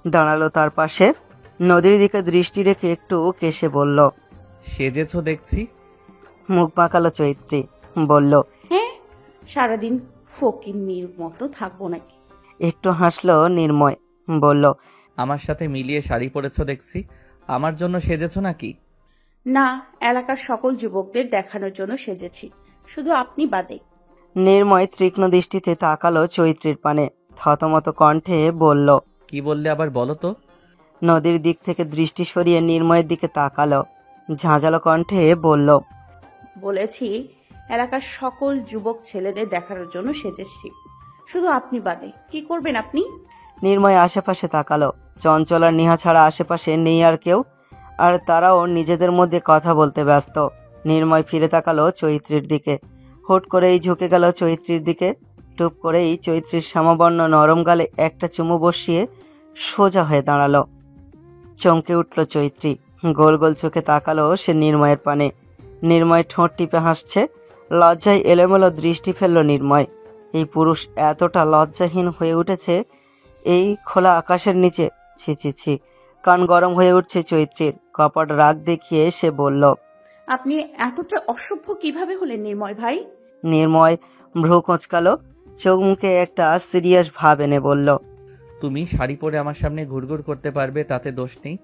Speaker 3: দাঁড়ালো তার পাশে। নদীর দিকে দৃষ্টি রেখে একটু কেশে বলল,
Speaker 2: সেজেছো দেখছি।
Speaker 3: মুখ বাঁকালো চৈত্রী, বলল,
Speaker 4: হ্যাঁ, সারাদিন ফকিন্নির মতো থাকবো নাকি?
Speaker 3: একটু হাসলো নির্ময়, বলল,
Speaker 2: আমার সাথে মিলিয়ে শাড়ি পরেছো দেখছি। আমার জন্য সেজেছো নাকি?
Speaker 4: না, এলাকার সকল যুবকদের দেখানোর জন্য সেজেছি, শুধু আপনি বাদে।
Speaker 3: নির্ময় তীক্ষ্ণ দৃষ্টিতে তাকালো চৈত্রীর পানে। থতমত কণ্ঠে বলল,
Speaker 2: কি বললে আবার বলো তো?
Speaker 3: নদীর দিক থেকে দৃষ্টি সরিয়ে নির্ময়ের দিকে তাকালো। ঝাঁঝালো কণ্ঠে বলল,
Speaker 4: বলেছি এলাকার সকল যুবক ছেলেদের দেখানোর জন্য সেজেছি, শুধু আপনি বাদে। কি করবেন আপনি?
Speaker 3: নির্ময় আশেপাশে তাকালো। চঞ্চল আর নিহা ছাড়া আশেপাশে নেই আর কেউ, আর তারাও নিজেদের মধ্যে কথা বলতে ব্যস্ত। নির্ময় ফিরে তাকালো চৈত্রীর দিকে। হুট করেই ঝুঁকে গেল চৈত্রীর দিকে। টুপ করেই চৈত্রীর শ্যামবর্ণ নরম গালে একটা চুমু বসিয়ে সোজা হয়ে দাঁড়ালো। চমকে উঠল চৈত্রী। গোল গোল চোখে তাকালো সে নির্ময়ের পানে। নির্ময় ঠোঁট টিপে হাসছে। লজ্জায় এলোমেলো দৃষ্টি ফেলল নির্ময়। এই পুরুষ এতটা লজ্জাহীন হয়ে উঠেছে এই খোলা আকাশের নিচে। ছি ছি ছি। কান গরম হয়ে উঠছে চৈত্রীর। কপট রাগ দেখিয়ে সে বলল,
Speaker 4: আপনি এতটা অসভ্য কিভাবে হলেন নির্ময় ভাই?
Speaker 3: নির্ময় ভ্রু কোঁচকালো। চোখ মুখে একটা সিরিয়াস ভাব এনে বলল,
Speaker 2: তুমি শাড়ি পরে আমার সামনে ঘুরঘুর করতে পারবে, তাতে দোষ নেই।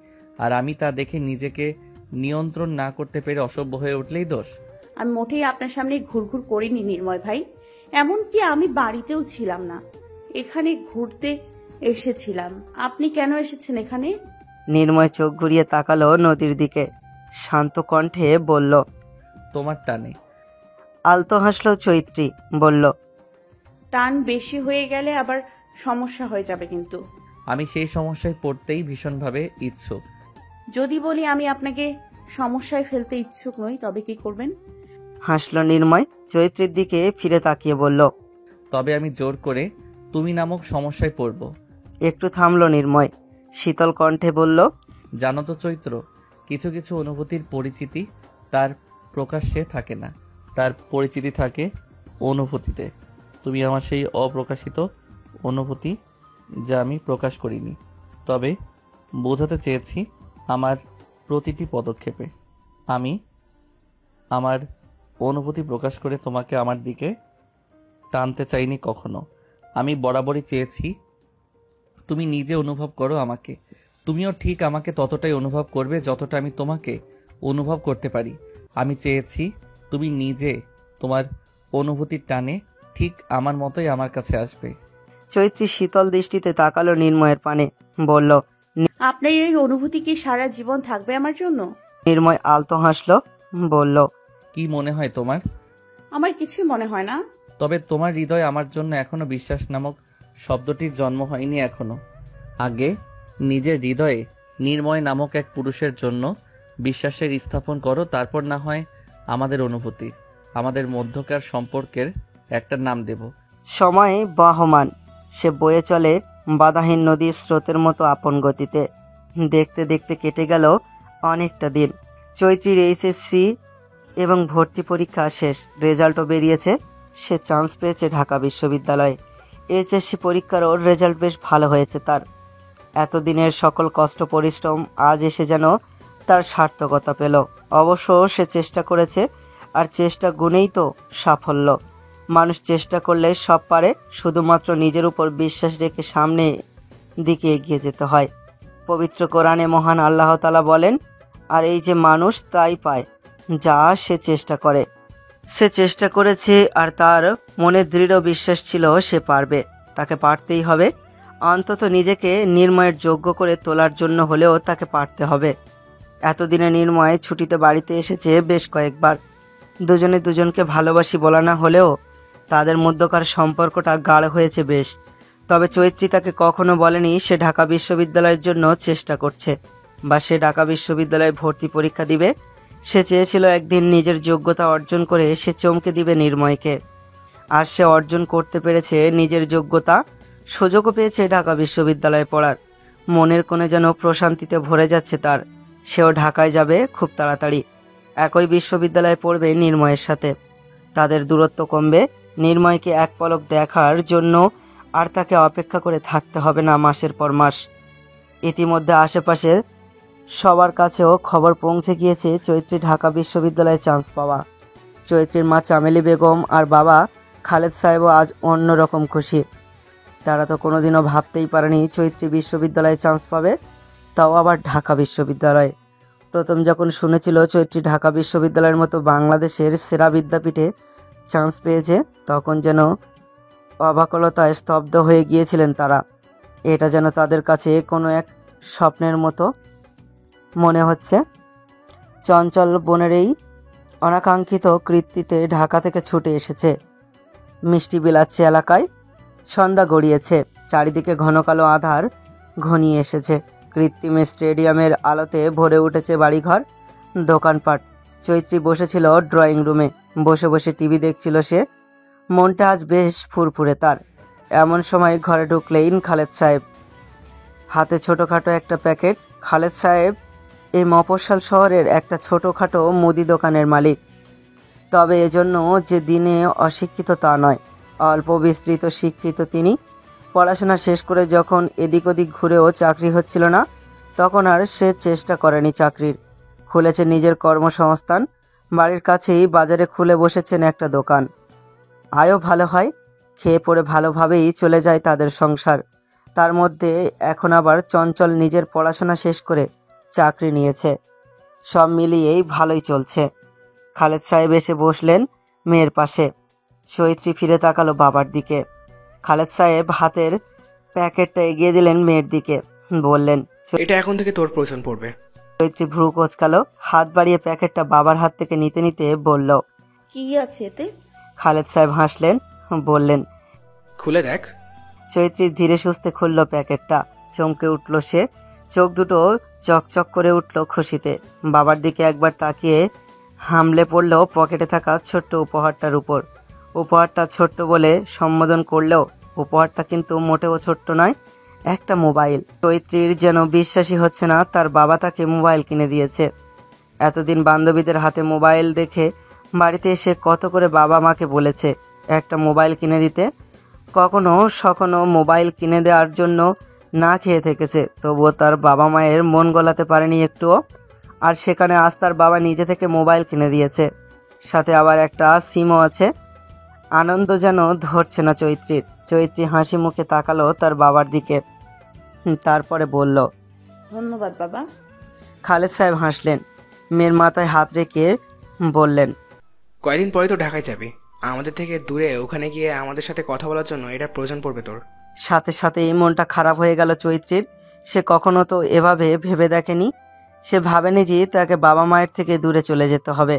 Speaker 2: আর আমি তা দেখে নিজেকে নিয়ন্ত্রণ না করতে পেরে অসভ্য হয়ে উঠলেই দোষ।
Speaker 4: আমি মোটেই আপনার সামনে ঘুরঘুর করিনি নির্ময় ভাই। এমনকি আমি বাড়িতেও ছিলাম না, এখানে ঘুরতে এসেছিলাম। আপনি কেন এসেছেন এখানে?
Speaker 3: নির্ময় চোখ ঘুরিয়ে তাকালো নদীর দিকে। শান্ত কণ্ঠে বলল,
Speaker 2: তোমার টানে।
Speaker 3: আলতো হাসলো চৈত্রী, বলল,
Speaker 4: টান বেশি হয়ে গেলে আবার সমস্যা হয়ে যাবে কিন্তু।
Speaker 2: আমি সেই সমস্যায় পড়তেই ভীষণভাবে ইচ্ছুক।
Speaker 4: যদি বলি আমি আপনাকে সমস্যায় ফেলতে ইচ্ছুক নই, তবে কি করবেন?
Speaker 3: হাসলো নির্ময়। চৈত্রীর দিকে ফিরে তাকিয়ে বলল,
Speaker 2: তবে আমি জোর করে তুমি নামক সমস্যায় পড়ব।
Speaker 3: একটু থামলো নির্ময়, শীতল কণ্ঠে বলল,
Speaker 2: জানো তো চৈত্র, কিছু কিছু অনুভূতির পরিচিতি তার প্রকাশ্যে থাকে না, তার পরিচিতি থাকে অনুভূতিতে। তুমি আমার সেই অপ্রকাশিত অনুভূতি, যা আমি প্রকাশ করিনি, তবে বোঝাতে চেয়েছি আমার প্রতিটি পদক্ষেপে। আমি আমার অনুভূতি প্রকাশ করে তোমাকে আমার দিকে টানতে চাইনি কখনো। আমি বরাবরই চেয়েছি তুমি নিজে অনুভব করো আমাকে, তুমিও ঠিক আমাকে ততটাই অনুভব করবে যতটা আমি তোমাকে অনুভব করতে পারি। আমি চেয়েছি তুমি নিজে তোমার অনুভূতির টানে ঠিক আমার মতোই আমার কাছে আসবে।
Speaker 3: চৈত্রী শীতল দৃষ্টিতে তাকালো নির্ময়ের পানে, বলল।
Speaker 4: আপনার এই অনুভূতি কি সারা জীবন থাকবে আমার জন্য?
Speaker 3: নির্ময় আলতো হাসলো, বলল,
Speaker 2: কি মনে হয় তোমার?
Speaker 4: আমার কিছুই মনে হয় না।
Speaker 2: তবে তোমার হৃদয় আমার জন্য এখনো বিশ্বাস নামক শব্দটির জন্ম হয়নি এখনো। আগে নিজের হৃদয়ে নির্ময় নামক এক পুরুষের জন্য বিশ্বাসের স্থাপন করো, তারপর না হয় আমাদের অনুভূতি, আমাদের মধ্যকার সম্পর্কের একটা নাম দেব।
Speaker 3: সময় বহমান, সে বয়ে চলে বাধাহীন নদীর স্রোতের মতো আপন গতিতে। দেখতে দেখতে কেটে গেল অনেকটা দিন। চৈত্রীর এইচএসসি এবং ভর্তি পরীক্ষা শেষ, রেজাল্টও বেরিয়েছে। সে চান্স পেয়েছে ঢাকা বিশ্ববিদ্যালয়ে। এইচএসসি পরীক্ষার ওর রেজাল্ট বেশ ভালো হয়েছে তার। এতদিনের সকল কষ্ট পরিশ্রম আজ এসে যেন তার সার্থকতা পেল। অবশ্য সে চেষ্টা করেছে, আর চেষ্টা গুণেই তো সাফল্য। মানুষ চেষ্টা করলে সব পারে, শুধুমাত্র নিজের উপর বিশ্বাস রেখে সামনে দিকে এগিয়ে যেতে হয়। পবিত্র কোরআনে মহান আল্লাহ তাআলা বলেন, আর এই যে মানুষ তাই পায় যা সে চেষ্টা করে। সে চেষ্টা করেছে, আর তার মনে দৃঢ় বিশ্বাস ছিল সে পারবে, তাকে পারতেই হবে। অন্তত নিজেকে নির্ময়ের যোগ্য করে তোলার জন্য হলেও তাকে পারতে হবে। এতদিনে নির্ময় ছুটিতে বাড়িতে এসেছে বেশ কয়েকবার। দুজনে দুজনকে ভালোবাসি বলা না হলেও তাদের মধ্যকার সম্পর্কটা গাঢ় হয়েছে বেশ। তবে চৈত্রী তাকে কখনো বলেনি সে ঢাকা বিশ্ববিদ্যালয়ের জন্য চেষ্টা করছে, বা সে ঢাকা বিশ্ববিদ্যালয়ে ভর্তি পরীক্ষা দিবে। সে চেয়েছিল একদিন নিজের যোগ্যতা অর্জন করে সে চমকে দিবে নির্ময়কে। আর সে অর্জন করতে পেরেছে নিজের যোগ্যতা, সুযোগও পেয়েছে ঢাকা বিশ্ববিদ্যালয়ে পড়ার। মনের কোণে যেন প্রশান্তিতে ভরে যাচ্ছে তার। সেও ঢাকায় যাবে খুব তাড়াতাড়ি, একই বিশ্ববিদ্যালয়ে পড়বে নির্ময়ের সাথে। তাদের দূরত্ব কমবে, নির্ময়কে এক পলক দেখার জন্য আর তাকে অপেক্ষা করে থাকতে হবে না মাসের পর মাস। ইতিমধ্যে আশেপাশের সবার কাছেও খবর পৌঁছে গিয়েছে চৈত্রী ঢাকা বিশ্ববিদ্যালয়ে চান্স পাওয়া। চৈত্রীর মা চামেলি বেগম আর বাবা খালেদ সাহেবও আজ অন্যরকম খুশি। তারা তো কোনোদিনও ভাবতেই পারেনি চৈত্রী বিশ্ববিদ্যালয়ে চান্স পাবে, তাও আবার ঢাকা বিশ্ববিদ্যালয়ে। প্রথম যখন শুনেছিল চৈত্রী ঢাকা বিশ্ববিদ্যালয়ের মতো বাংলাদেশের সেরা বিদ্যাপীঠে চান্স পেয়েছে, তখন যেন অবাকলতায় স্তব্ধ হয়ে গিয়েছিলেন তারা। এটা যেন তাদের কাছে কোনো এক স্বপ্নের মতো মনে হচ্ছে। চঞ্চল বোনের এই অনাকাঙ্ক্ষিত কৃত্তিতে ঢাকা থেকে ছুটে এসেছে। মিষ্টি বিলাচ্ছে এলাকায়। সন্ধ্যা গড়িয়েছে, চারিদিকে ঘন কালো আধার ঘনিয়ে এসেছে। কৃত্রিম স্টেডিয়ামের আলোতে ভরে উঠেছে বাড়িঘর, দোকানপাট। চৈত্রী বসেছিল ড্রয়িং রুমে, বসে বসে টিভি দেখছিল সে। মনটা আজ বেশ ফুরফুরে তার। এমন সময় ঘরে ঢুকলেই খালেদ সাহেব, হাতে ছোটোখাটো একটা প্যাকেট। খালেদ সাহেব এই মফস্বল শহরের একটা ছোটোখাটো মুদি দোকানের মালিক। তবে এজন্য যে দিনে অশিক্ষিত তা নয়, অল্প বিস্তৃত শিক্ষিত তিনি। পড়াশোনা শেষ করে যখন এদিক ওদিক ঘুরেও চাকরি হচ্ছিল না, তখন আর সে চেষ্টা করেনি চাকরির। খুলেছে নিজের কর্মসংস্থান। বাড়ির কাছেই বাজারে খুলে বসেছেন একটা দোকান। আয়ও ভালো হয়, খেয়ে পড়ে ভালোভাবেই চলে যায় তাদের সংসার। তার মধ্যে এখন আবার চঞ্চল নিজের পড়াশোনা শেষ করে চাকরি নিয়েছে। সব মিলিয়েই ভালোই চলছে। খালেদ সাহেব এসে বসলেন মেয়ের পাশে। চৈত্রী ফিরে তাকালো বাবার দিকে। খালেদ সাহেব হাতের প্যাকেটটা এগিয়ে দিলেন মেয়ের দিকে, বললেন,
Speaker 9: এটা এখন থেকে তোর প্রয়োজন পড়বে।
Speaker 3: চৈত্রী ভ্রু কোঁচকালো, হাত বাড়িয়ে প্যাকেটটা বাবার হাত থেকে নিতে নিতে বলল,
Speaker 4: কি আছে এতে?
Speaker 3: খালেদ সাহেব হাসলেন, বললেন,
Speaker 9: খুলে দেখ।
Speaker 3: চৈত্রী ধীরে সুস্থে খুলল প্যাকেটটা। চমকে উঠল সে, চোখ দুটো চকচক করে উঠল খুশিতে। বাবার দিকে একবার তাকিয়ে হামলে পড়ল পকেটে থাকা ছোট্ট উপহারটার উপর। উপহারটা ছোট্ট বলে সম্বোধন করলেও উপহারটা কিন্তু মোটেও ছোট্ট নয়, একটা মোবাইল। চৈত্রীর যেন বিশ্বাসই হচ্ছে না তার বাবা তাকে মোবাইল কিনে দিয়েছে। এতদিন বান্ধবীদের হাতে মোবাইল দেখে বাড়িতে এসে কত করে বাবা মাকে বলেছে একটা মোবাইল কিনে দিতে, কখনো মোবাইল কিনে দেওয়ার জন্য না খেয়ে থেকেছে, তবুও তার বাবা মায়ের মন গলাতে পারেনি একটুও। আর সেখানে আজ তার বাবা নিজে থেকে মোবাইল কিনে দিয়েছে, সাথে আবার একটা সিমও আছে। আনন্দ যেন ধরছে না চৈত্রীর। চৈত্রী হাসি মুখে তাকালো তার বাবার দিকে, তারপরে বলল,
Speaker 4: ধন্যবাদ বাবা।
Speaker 3: খালেদ সাহেব হাসলেন, মেয়ের মাথায় হাত রেখে বললেন,
Speaker 9: কয়দিন পরে তো ঢাকায় যাবি, আমাদের থেকে দূরে ওখানে গিয়ে আমাদের সাথে কথা বলার জন্য এটা প্রয়োজন পড়বে তোর।
Speaker 3: সাথে সাথে এই মনটা খারাপ হয়ে গেল চৈত্রীর। সে কখনো তো এভাবে ভেবে দেখেনি। সে ভাবেনি যে তাকে বাবা মায়ের থেকে দূরে চলে যেতে হবে।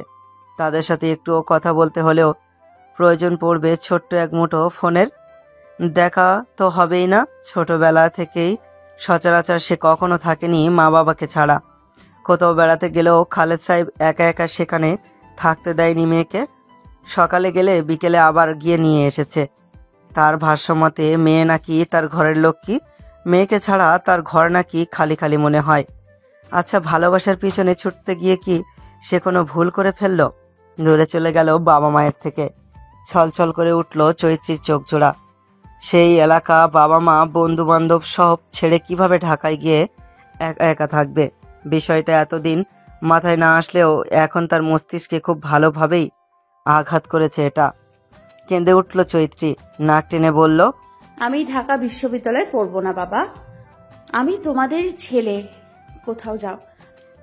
Speaker 3: তাদের সাথে একটুও কথা বলতে হলেও প্রয়োজন পড়বে ছোট্ট এক মুঠো ফোনের। দেখা তো হবেই না। ছোটবেলা থেকেই সচরাচর সে কখনো থাকেনি মা বাবাকে ছাড়া। কোথাও বেড়াতে গেলেও খালেদ সাহেব একা একা সেখানে থাকতে দেয়নি মেয়েকে। সকালে গেলে বিকেলে আবার গিয়ে নিয়ে এসেছে। তার ভাষ্যমতে মেয়ে নাকি তার ঘরের লক্ষ্মী, মেয়েকে ছাড়া তার ঘর নাকি খালি খালি মনে হয়। আচ্ছা, ভালোবাসার পিছনে ছুটতে গিয়ে কি সে কোনো ভুল করে ফেলল? দূরে চলে গেল বাবা মায়ের থেকে। ছলছল করে উঠল চৈত্রীর চোখ জোড়া। সেই এলাকা, বাবা মা, বন্ধু বান্ধব সব ছেড়ে কিভাবে ঢাকায় গিয়ে একা একা থাকবে? বিষয়টা এতদিন মাথায় না আসলেও এখন তার মস্তিষ্কে খুব ভালোভাবেই আঘাত করেছে এটা। কেঁদে উঠল চৈত্রী, নাক টেনে বলল,
Speaker 4: আমি ঢাকা বিশ্ববিদ্যালয়ে পড়বো না বাবা, আমি তোমাদের ছেলে, কোথাও যাও।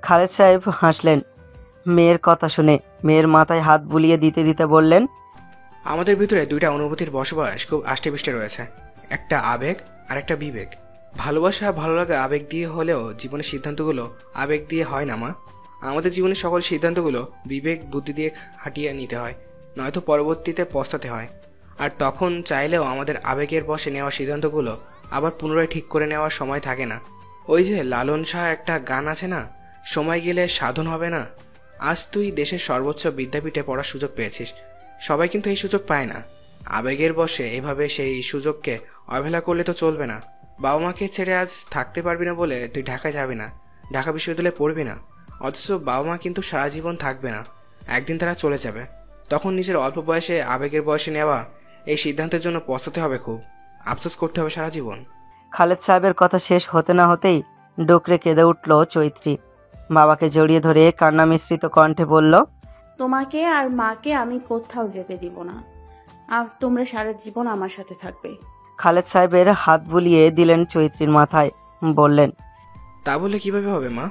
Speaker 3: খালেদ সাহেব হাসলেন মেয়ের কথা শুনে। মেয়ের মাথায় হাত বুলিয়ে দিতে দিতে বললেন,
Speaker 9: আমাদের ভিতরে দুইটা অনুভূতির বসবাস খুব আষ্টেপৃষ্টে রয়েছে, একটা আবেগ আর একটা বিবেক। ভালোবাসা ভালো লাগা আবেগ দিয়ে হলেও জীবনের সিদ্ধান্তগুলো আবেগ দিয়ে হয় না মা। আমাদের জীবনের সকল সিদ্ধান্তগুলো বিবেক বুদ্ধি দিয়ে হাঁটিয়ে নিতে হয়, নয়তো পরবর্তীতে পস্তাতে হয়। আর তখন চাইলেও আমাদের আবেগের বশে নেওয়া সিদ্ধান্তগুলো আবার পুনরায় ঠিক করে নেওয়ার সময় থাকে না। ওই যে লালন শাহ একটা গান আছে না, সময় গেলে সাধন হবে না। আজ তুই দেশের সর্বোচ্চ বিদ্যাপীঠে পড়ার সুযোগ পেয়েছিস, সবাই কিন্তু এই সুযোগ পায় না। আবেগের বশে এভাবে সেই সুযোগকে অবহেলা করলে তো চলবে না। বাবা মাকে ছেড়ে আজ থাকতে পারবি না বলে তুই ঢাকায় যাবি না, ঢাকা বিশ্ববিদ্যালয়ে পড়বি না, অথচ বাবা মা কিন্তু সারা জীবন থাকবে না, একদিন তারা চলে যাবে। তখন নিজের অল্প বয়সে আবেগের বয়সে নেওয়া এই সিদ্ধান্তের জন্য পস্তাতে হবে, খুব আফসোস করতে হবে সারা জীবন।
Speaker 3: খালেদ সাহেবের কথা শেষ হতে না হতেই ডুকরে কেঁদে উঠল চৈত্রী। বাবাকে জড়িয়ে ধরে কান্না মিশ্রিত কণ্ঠে বলল,
Speaker 4: তোমাকে আর মাকে আমি কোথাও যেতে দিব না, আর তোমরা সারা জীবন আমার সাথে থাকবে।
Speaker 3: খালেদ সাহেবের হাত বুলিয়ে দিলেন চৈত্রীর মাথায়, বললেন,
Speaker 9: তা বলে কিভাবে হবে মা?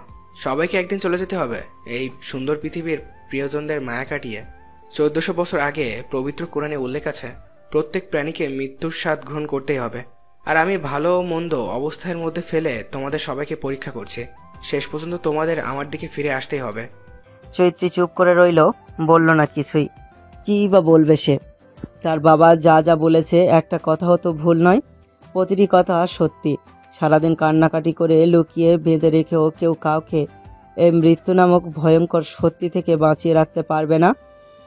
Speaker 9: সবাইকে একদিন চলে যেতে হবে এই সুন্দর পৃথিবীর প্রিয়জনদের মায়া কাটিয়ে। 1400 বছর আগে পবিত্র কোরআনে উল্লেখ আছে, প্রত্যেক প্রাণীকে মৃত্যুর স্বাদ গ্রহণ করতেই হবে। আর আমি ভালো মন্দ অবস্থার মধ্যে ফেলে তোমাদের সবাইকে পরীক্ষা করছি, শেষ পর্যন্ত তোমাদের আমার দিকে ফিরে আসতেই হবে।
Speaker 3: চৈত্রী চুপ করে রইল, বলল না কিছুই। কী বা বলবে সে? তার বাবা যা যা বলেছে একটা কথাও তো ভুল নয়, প্রতিটি কথা সত্যি। সারাদিন কান্নাকাটি করে লুকিয়ে বেঁধে রেখেও কেউ কাউকে এই মৃত্যু নামক ভয়ঙ্কর সত্যি থেকে বাঁচিয়ে রাখতে পারবে না।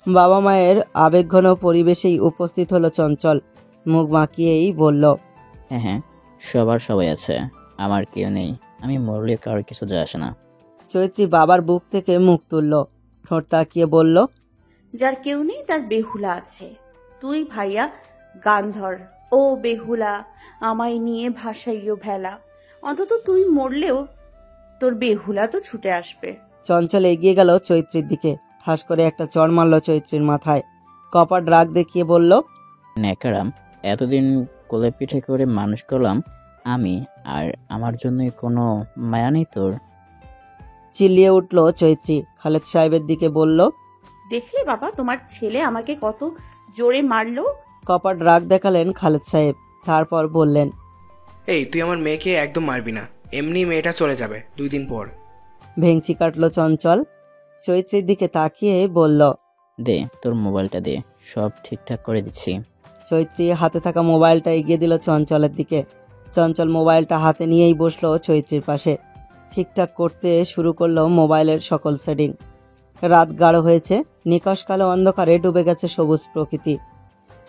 Speaker 3: বাবা মায়ের আবেগঘন পরিবেশেই উপস্থিত হলো চঞ্চল। মুখ বাঁকিয়েই বলল,
Speaker 8: হ্যাঁ হ্যাঁ, সবার সবাই আছে, আমার কেউ নেই, আমি মরলে কারোর কিছু যায় আসে না।
Speaker 3: চৈত্রী বাবার বুক থেকে মুখ তুলল, ঠোঁট তাকিয়ে বলল,
Speaker 4: যার কেউ নেই তার বেহুলা আছে। তুই ভাইয়া গান ধর, ও বেহুলা আমায় নিয়ে ভাসাইও ভেলা, অন্তত তুই মরলেও তোর বেহুলা তো ছুটে আসবে।
Speaker 3: চঞ্চল এগিয়ে গেল চৈত্রীর দিকে, ঠাস করে একটা চড় মারল চৈত্রীর মাথায়। কপাট রাগ দেখিয়ে বলল,
Speaker 8: ন্যাকারাম, এতদিন কোলে পিঠে করে মানুষ করলাম আমি, আর আমার জন্য কোনো মায়া নেই তোর?
Speaker 3: চিল্লিয়ে উঠল চৈত্রী। খালেদ সাহেবের দিকে বলল,
Speaker 4: দেখলে বাবা তোমার ছেলে আমাকে কত জোরে মারলো।
Speaker 3: কপাট রাগ দেখালেন খালেদ সাহেব, তারপর বললেন,
Speaker 9: এই তুই আমার মেয়েকে একদম মারবি না, এমনি মেয়েটা চলে যাবে 2 দিন পর।
Speaker 3: ভেঙচি কাটল চঞ্চল। চৈত্রীর দিকে তাকিয়ে বলল,
Speaker 8: দে তোর মোবাইলটা দে, সব ঠিকঠাক করে দিচ্ছি।
Speaker 3: চৈত্রী হাতে থাকা মোবাইলটা এগিয়ে দিল চঞ্চলের দিকে। চঞ্চল মোবাইলটা হাতে নিয়েই বসলো চৈত্রীর পাশে। ঠিকঠাক করতে শুরু করলো মোবাইলের সকল সেটিং। রাত গাঢ় হয়েছে, নিকশ কালো অন্ধকারে ডুবে গেছে সবুজ প্রকৃতি।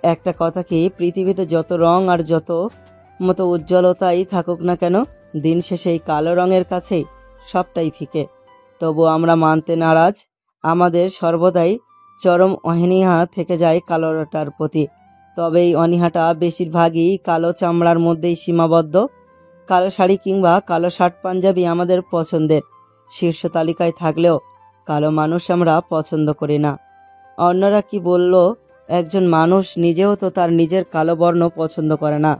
Speaker 3: একটা কথা কি, পৃথিবীতে যত রং আর যত মতো উজ্জ্বলতাই থাকুক না কেন, দিন শেষে এই কালো রঙের কাছেই সবটাই ফিকে। তবু আমরা মানতে নারাজ। আমাদের সর্বদাই চরম অনীহা থেকে যায় কালোটার প্রতি। তবে এই অনীহাটা বেশিরভাগই কালো চামড়ার মধ্যেই সীমাবদ্ধ। কালো শাড়ি কিংবা কালো শার্ট পাঞ্জাবি আমাদের পছন্দের শীর্ষ তালিকায় থাকলেও কালো মানুষ আমরা পছন্দ করি না। অন্যরা কি বলল, একজন মানুষ নিজেও তো তার নিজের কালো বর্ণ পছন্দ করে না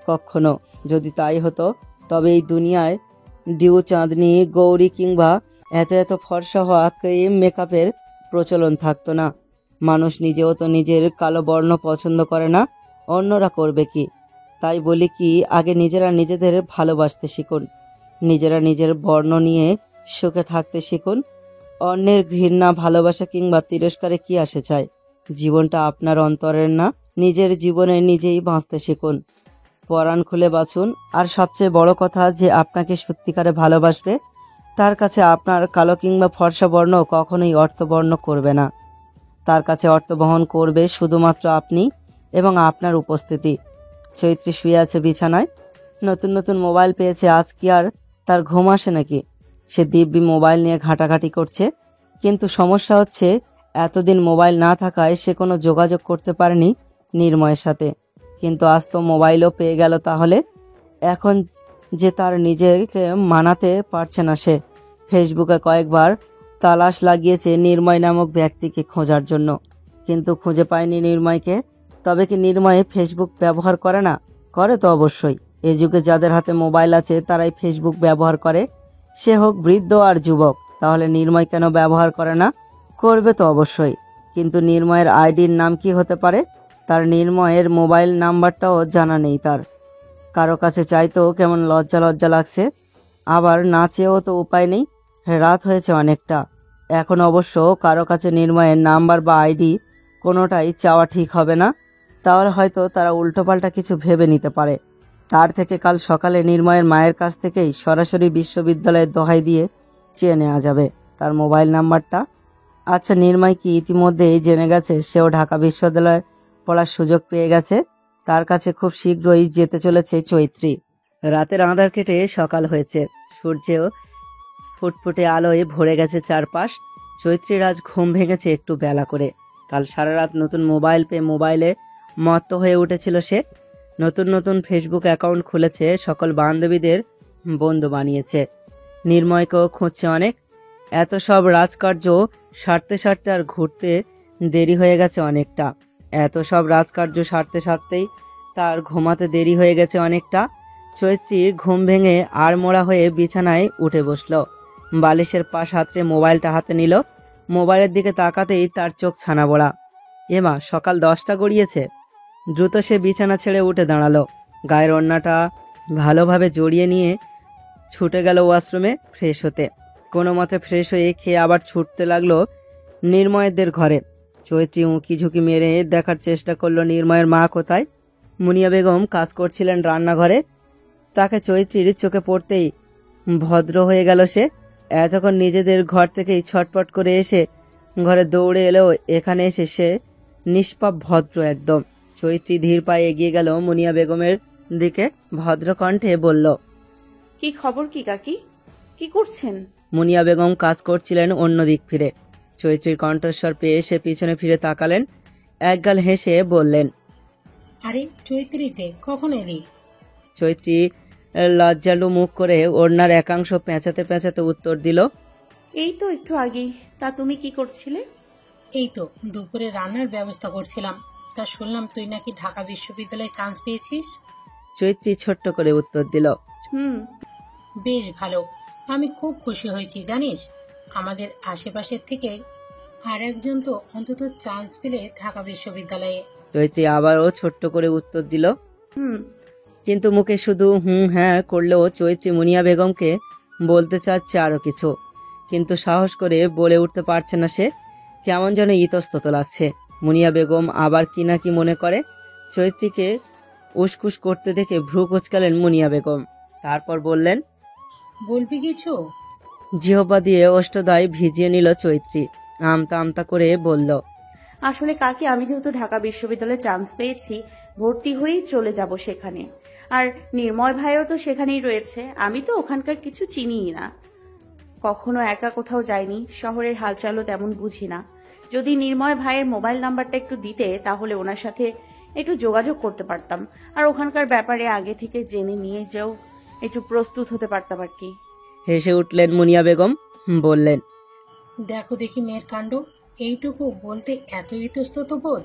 Speaker 3: কখনো। যদি তাই হতো তবে এই দুনিয়ায় ডিউ, চাঁদনি, গৌরী কিংবা এত এত ফর্সা হওয়া ক্রিম মেকআপের প্রচলন থাকতো না। মানুষ নিজেও তো নিজের কালো বর্ণ পছন্দ করে না, অন্যরা করবে কি? তাই বলি কি, আগে নিজেরা নিজেদের ভালোবাসতে শিখুন, নিজেরা নিজের বর্ণ নিয়ে সুখে থাকতে শিখুন। অন্যের ঘৃণা, ভালোবাসা কিংবা তিরস্কারে কি আসে চায়? জীবনটা আপনার অন্তরের না, নিজের জীবনে নিজেই বাঁচতে শিখুন। পরাণ খুলে বাঁচুন। আর সবচেয়ে বড় কথা, যে আপনাকে সত্যিকারে ভালোবাসবে তার কাছে আপনার কালো কিংবা ফর্সা বর্ণ কখনোই অর্থবর্ণ করবে না। তার কাছে অর্থ বহন করবে শুধুমাত্র আপনি এবং আপনার উপস্থিতি। চৈত্রী শুয়ে আছে বিছানায়, নতুন নতুন মোবাইল পেয়েছে। আজ কি আর তার ঘুম আসে নাকি? সে দিব্যি মোবাইল নিয়ে ঘাঁটাঘাঁটি করছে, কিন্তু সমস্যা হচ্ছে এতদিন মোবাইল না থাকায় সে কোনো যোগাযোগ করতে পারেনি নির্ময়ের সাথে। কিন্তু আজ তো মোবাইলও পেয়ে গেল, তাহলে এখন যে তার নিজেকে মানাতে পারছে না সে। ফেসবুকে কয়েকবার তালাশ লাগিয়েছে নির্ময় নামক ব্যক্তিকে খোঁজার জন্য, কিন্তু খুঁজে পায়নি নির্ময়কে। তবে কি নির্ময় ফেসবুক ব্যবহার করে না? করে তো অবশ্যই। এই যুগে যাদের হাতে মোবাইল আছে তারাই ফেসবুক ব্যবহার করে, সে হোক বৃদ্ধ আর যুবক। তাহলে নির্ময় কেন ব্যবহার করে না? করবে তো অবশ্যই। কিন্তু নির্ময়ের আইডির নাম কি হতে পারে? তার নির্ময়ের মোবাইল নাম্বারটাও জানা নেই তার। কারো কাছে চাইতেও কেমন লজ্জা লজ্জা লাগছে, আবার না চেয়েও তো উপায় নেই। রাত হয়েছে অনেকটা, এখন অবশ্য কারো কাছে নির্ময়ের নাম্বার বা আইডি কোনোটাই চাওয়া ঠিক হবে না, তাহলে হয়তো তারা উল্টোপাল্টা কিছু ভেবে নিতে পারে। তার থেকে কাল সকালে নির্ময়ের মায়ের কাছ থেকেই সরাসরি বিশ্ববিদ্যালয়ের দোহাই দিয়ে চেয়ে নেওয়া যাবে তার মোবাইল নাম্বারটা। আচ্ছা, নির্ময় কি ইতিমধ্যেই জেনে গেছে সেও ঢাকা বিশ্ববিদ্যালয়ে পড়ার সুযোগ পেয়ে গেছে? তার কাছে খুব শীঘ্রই যেতে চলেছে চৈত্রী। রাতের আঁধার কেটে সকাল হয়েছে, সূর্যেও ফুটফুটে আলোয় ভরে গেছে চারপাশ। চৈত্রীর আজ ঘুম ভেঙেছে একটু বেলা করে। কাল সারা রাত নতুন মোবাইল পেয়ে মোবাইলে মত্ত হয়ে উঠেছিল সে। নতুন নতুন ফেসবুক অ্যাকাউন্ট খুলেছে, সকল বান্ধবীদের বন্ধু বানিয়েছে, নির্ময়কেও খুঁজছে অনেক। এত সব রাজকার্য সারতে সারতে আর ঘুরতে দেরি হয়ে গেছে অনেকটা। এত সব রাজকার্য সারতে সারতেই তার ঘুমাতে দেরি হয়ে গেছে অনেকটা। চৈত্রী ঘুম ভেঙে আর মোড়া হয়ে বিছানায় উঠে বসল, বালিশের পাশ হাতড়ে মোবাইলটা হাতে নিল। মোবাইলের দিকে তাকাতেই তার চোখ ছানা বড়া। এমা, সকাল 10টা গড়িয়েছে। দ্রুত সে বিছানা ছেড়ে উঠে দাঁড়ালো, গায়ের ওড়নাটা ভালোভাবে জড়িয়ে নিয়ে ছুটে গেল ওয়াশরুমে ফ্রেশ হতে। কোনো মতে ফ্রেশ হয়ে খেয়ে আবার ছুটতে লাগলো নির্ময়দের ঘরে। চৈত্রী উঁকি ঝুঁকি মেরে দেখার চেষ্টা করলো নির্ময়ের মা কোথায়। মুনিয়া বেগম কাজ করছিলেন রান্নাঘরে। তাকে চৈত্রীর চোখে পড়তেই ভদ্র হয়ে গেল সে। এতক্ষণ নিজেদের ঘর থেকেই ছটপট করে এসে ঘরে দৌড়ে এলেও এখানে এসে সে নিষ্পাপ ভদ্র একদম। চৈত্রী ধীর পায়ে এগিয়ে গেল মুনিয়া বেগমের দিকে, ভদ্র কণ্ঠে বলল,
Speaker 4: কি খবর কি কাকি, কি করছেন?
Speaker 3: মুনিয়া বেগম কাজ করছিলেন অন্য দিক ফিরে। চৈত্রীর কণ্ঠস্বর পেয়ে সে পিছনে ফিরে তাকালেন, একগাল হেসে বললেন,
Speaker 5: আরে চৈত্রী যে, কখন এলি?
Speaker 3: চৈত্রী লজ্জালু মুখ করে ওড়নার একাংশ পেঁচাতে পেঁচাতে উত্তর দিল,
Speaker 4: এই তো একটু আগেই। তা তুমি কি করছিলে?
Speaker 5: এই তো দুপুরে রান্নার ব্যবস্থা করছিলাম। তা শুনলাম তুই নাকি ঢাকা বিশ্ববিদ্যালয়ে চান্স পেয়েছিস।
Speaker 3: চৈত্রী ছোট্ট করে উত্তর দিল,
Speaker 5: বেশ ভালো, আমি খুব খুশি হয়েছি জানিস। আমাদের আশেপাশের থেকে আর একজন তো অন্তত চান্স পেলে ঢাকা বিশ্ববিদ্যালয়ে।
Speaker 3: চৈত্রী আবারও ছোট্ট করে উত্তর দিল, কিন্তু মুখে শুধু হ্যাঁ করলেও চৈত্রী মুনিয়া বেগমকে বলতে চাচ্ছে আরো কিছু, কিন্তু সাহস করে বলে উঠতে পারছে না সে। কেমন যেন ইতস্তত লাগছে। মুনিয়া বেগম আবার কি না কি মনে করে। চৈত্রীকে উসকুস করতে দেখে ভ্রু কুঁচকালেন মুনিয়া বেগম, তারপর বললেন,
Speaker 5: বলবি কিছু?
Speaker 3: জিহ্বা দিয়ে ওষ্ঠদয় ভিজিয়ে নিল চৈত্রী, আমতা আমতা করে বলল,
Speaker 4: আসলে কাকি, আমি যেহেতু ঢাকা বিশ্ববিদ্যালয়ে চান্স পেয়েছি, ভর্তি হয়েই চলে যাব সেখানে। আর নির্ময় ভাইও তো সেখানেই রয়েছে। আমি তো ওখানকার কিছু চিনিই না, কখনো একা কোথাও যাইনি, শহরের হালচালও তেমন বুঝি না। যদি নির্ময় ভাইয়ের মোবাইল নাম্বারটা একটু দিতে, তাহলে ওনার সাথে একটু যোগাযোগ করতে পারতাম, আর ওখানকার ব্যাপারে আগে থেকে জেনে নিয়ে যেও একটু প্রস্তুত হতে পারতাম আর কি।
Speaker 3: হেসে উঠলেন মুনিয়া বেগম, বললেন,
Speaker 5: দেখো দেখি মেয়ের কাণ্ড, এইটুকু বলতে এত ইতস্তত বোধ।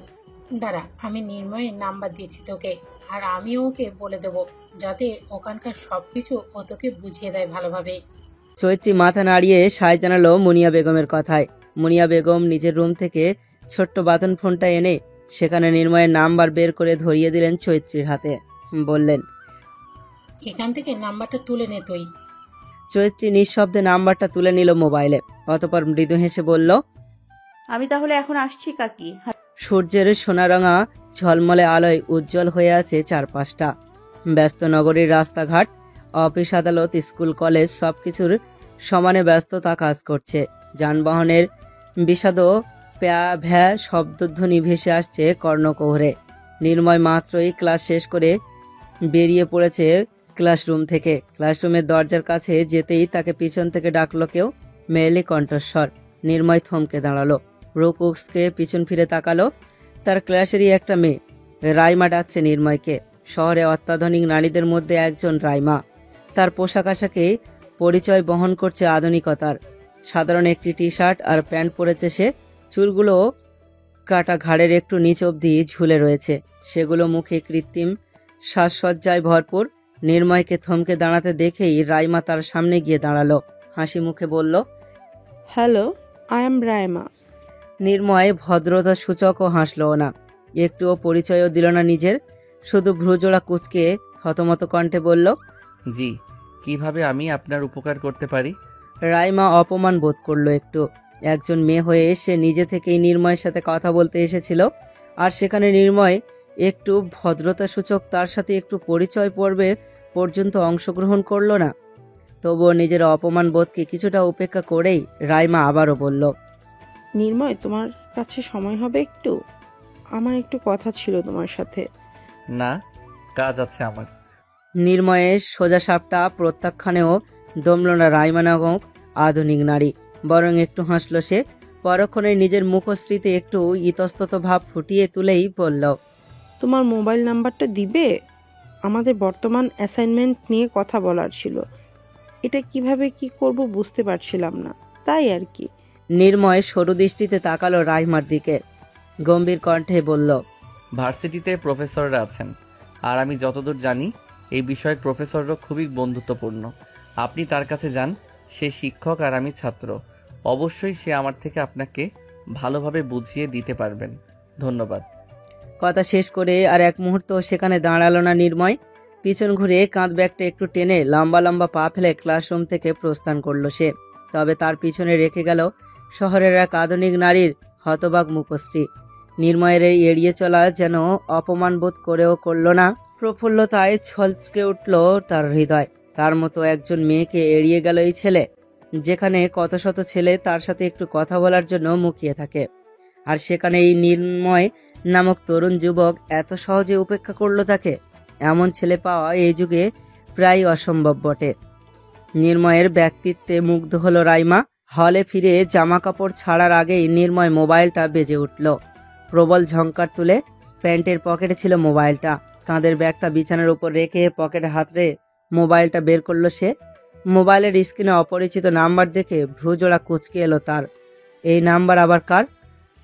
Speaker 5: দাঁড়া, আমি নির্ময়ের নাম্বার দিচ্ছি তোকে, আর আমিও ওকে বলে দেবো যাতে ওখানকার সবকিছু ও তোকে বুঝিয়ে দেয় ভালোভাবে।
Speaker 3: চৈত্রী মাথা নাড়িয়ে সায় জানালো মুনিয়া বেগমের কথায়। মুনিয়া বেগম নিজের রুম থেকে ছোট্ট বাটন ফোনটা এনে সেখানে নির্ময়ের নাম্বার বের করে ধরিয়ে দিলেন চৈত্রীর হাতে, বললেন,
Speaker 5: এখান থেকে নাম্বারটা তুলে নে তুই।
Speaker 3: চৈত্রী নিঃশব্দে নাম্বারটা তুলে নিল মোবাইলে, অতঃপর মৃদু হেসে বলল,
Speaker 4: আমি তাহলে এখন আসছি কাকি।
Speaker 3: সূর্যের সোনারঙা ঝলমলে আলোয় উজ্জ্বল হয়ে আছে চারপাশটা। ব্যস্ত নগরীর রাস্তাঘাট, অফিস আদালত, স্কুল কলেজ সবকিছুর সমানে ব্যস্ততা কাজ করছে। যানবাহনের বিষাদ প্যা ভ্যা শব্দধ্বনি ভেসে আসছে কর্ণকুহরে। নির্ময় মাত্রই ক্লাস শেষ করে বেরিয়ে পড়েছে ক্লাসরুম থেকে। ক্লাসরুমের দরজার কাছে যেতেই তাকে পিছন থেকে ডাকলো কেউ, মেয়েলি কণ্ঠস্বর। নির্ময় থমকে দাঁড়ালো, রুকুক্সকে পিছন ফিরে তাকালো। তার ক্লাসেরই একটা মেয়ে, রাইমা, ডাকছে নির্ময়কে। শহরে অত্যাধুনিক নারীদের মধ্যে একজন রাইমা। তার পোশাক আশাকে পরিচয় বহন করছে আধুনিকতার। সাধারণ একটি টি শার্ট আর প্যান্ট পরেছে সে। চুলগুলো কাটা ঘাড়ের একটু নিচ অবধি ঝুলে রয়েছে, সেগুলো মুখে কৃত্রিম সাজসজ্জায় ভরপুর। নির্ময়কে থমকে দাঁড়াতে দেখেই রাইমা তার সামনে গিয়ে দাঁড়ালো, হাসি মুখে বলল,
Speaker 10: hello, I am Raima.
Speaker 3: Nirmoy ভদ্রতা সূচকও হাসলো না, একটুও পরিচয়ও দিল না নিজের, শুধু ভ্রুজোড়া কুঁচকে থতমত কণ্ঠে বলল,
Speaker 2: জি, কিভাবে আমি আপনার উপকার করতে পারি?
Speaker 3: রাইমা অপমান বোধ করলো একটু। একজন মেয়ে হয়ে সে নিজে থেকেই নির্ময়ের সাথে কথা বলতে এসেছিল, আর সেখানে নির্ময় একটু ভদ্রতা সূচক তার সাথে একটু পরিচয় পর্বে পর্যন্ত অংশগ্রহণ করলো না। তবুও নিজের অপমান বোধকে কিছুটা উপেক্ষা করেই রাইমা আবারও বলল,
Speaker 10: নির্ময়, তোমার কাছে সময় হবে একটু? আমার একটু কথা ছিল তোমার সাথে।
Speaker 2: না, কাজ আছে আমার।
Speaker 3: নির্ময়ের সোজা সাপটা প্রত্যাখ্যানেও দমল না রাইমা নামক আধুনিক নারী, বরং একটু হাসল সে। পরক্ষণে নিজের মুখশ্রীতে একটু ইতস্তত ভাব ফুটিয়ে তুলেই বলল,
Speaker 10: তোমার মোবাইল নাম্বারটা দিবে? আমাদের বর্তমান অ্যাসাইনমেন্ট নিয়ে কথা বলার ছিল। এটা কিভাবে কি করব বুঝতে পারছিলাম না, তাই আর কি।
Speaker 3: নির্ময় সরু দৃষ্টিতে তাকালো রাইমার দিকে, গম্ভীর কণ্ঠে বলল,
Speaker 2: ভার্সিটিতে প্রফেসররা আছেন, আর আমি যতদূর জানি এই বিষয়ের প্রফেসররা খুবই বন্ধুত্বপূর্ণ। আপনি তার কাছে যান, সে শিক্ষক আর আমি ছাত্র। অবশ্যই সে আমার থেকে আপনাকে ভালোভাবে বুঝিয়ে দিতে পারবেন। ধন্যবাদ।
Speaker 3: কথা শেষ করে আর এক মুহূর্ত সেখানে দাঁড়ালো না নির্ময়। পিছন ঘুরে কাঁধ ব্যাগটা একটু টেনে লম্বা লম্বা পা ফেলে ক্লাসরুম থেকে প্রস্থান করলো সে। তবে তার পিছনে রেখে গেল শহরের এক আধুনিক নারীর হতবাক মুখশ্রী। নির্ময়ের এই এড়িয়ে চলা যেন অপমান বোধ করেও করল না, প্রফুল্লতায় ছলকে উঠল তার হৃদয়। তার মতো একজন মেয়েকে এড়িয়ে গেল এই ছেলে, যেখানে কত শত ছেলে তার সাথে একটু কথা বলার জন্য মুখিয়ে থাকে, আর সেখানে এই নির্ময় নামক তরুণ যুবক এত সহজে উপেক্ষা করলো তাকে। এমন ছেলে পাওয়া এই যুগে প্রায় অসম্ভব বটে। নির্ময়ের ব্যক্তিত্বে মুগ্ধ হলো রাইমা। হলে ফিরে জামা কাপড় ছাড়ার আগেই নির্ময় মোবাইলটা বেজে উঠল। প্রবল ঝংকার তুলে প্যান্টের পকেটে ছিল মোবাইলটা। কাঁধের ব্যাগটা বিছানার উপর রেখে পকেটে হাতড়ে মোবাইলটা বের করলো সে। মোবাইলের স্ক্রিনে অপরিচিত নাম্বার দেখে ভ্রুজোড়া কুঁচকে এলো তার। এই নাম্বার আবার কার?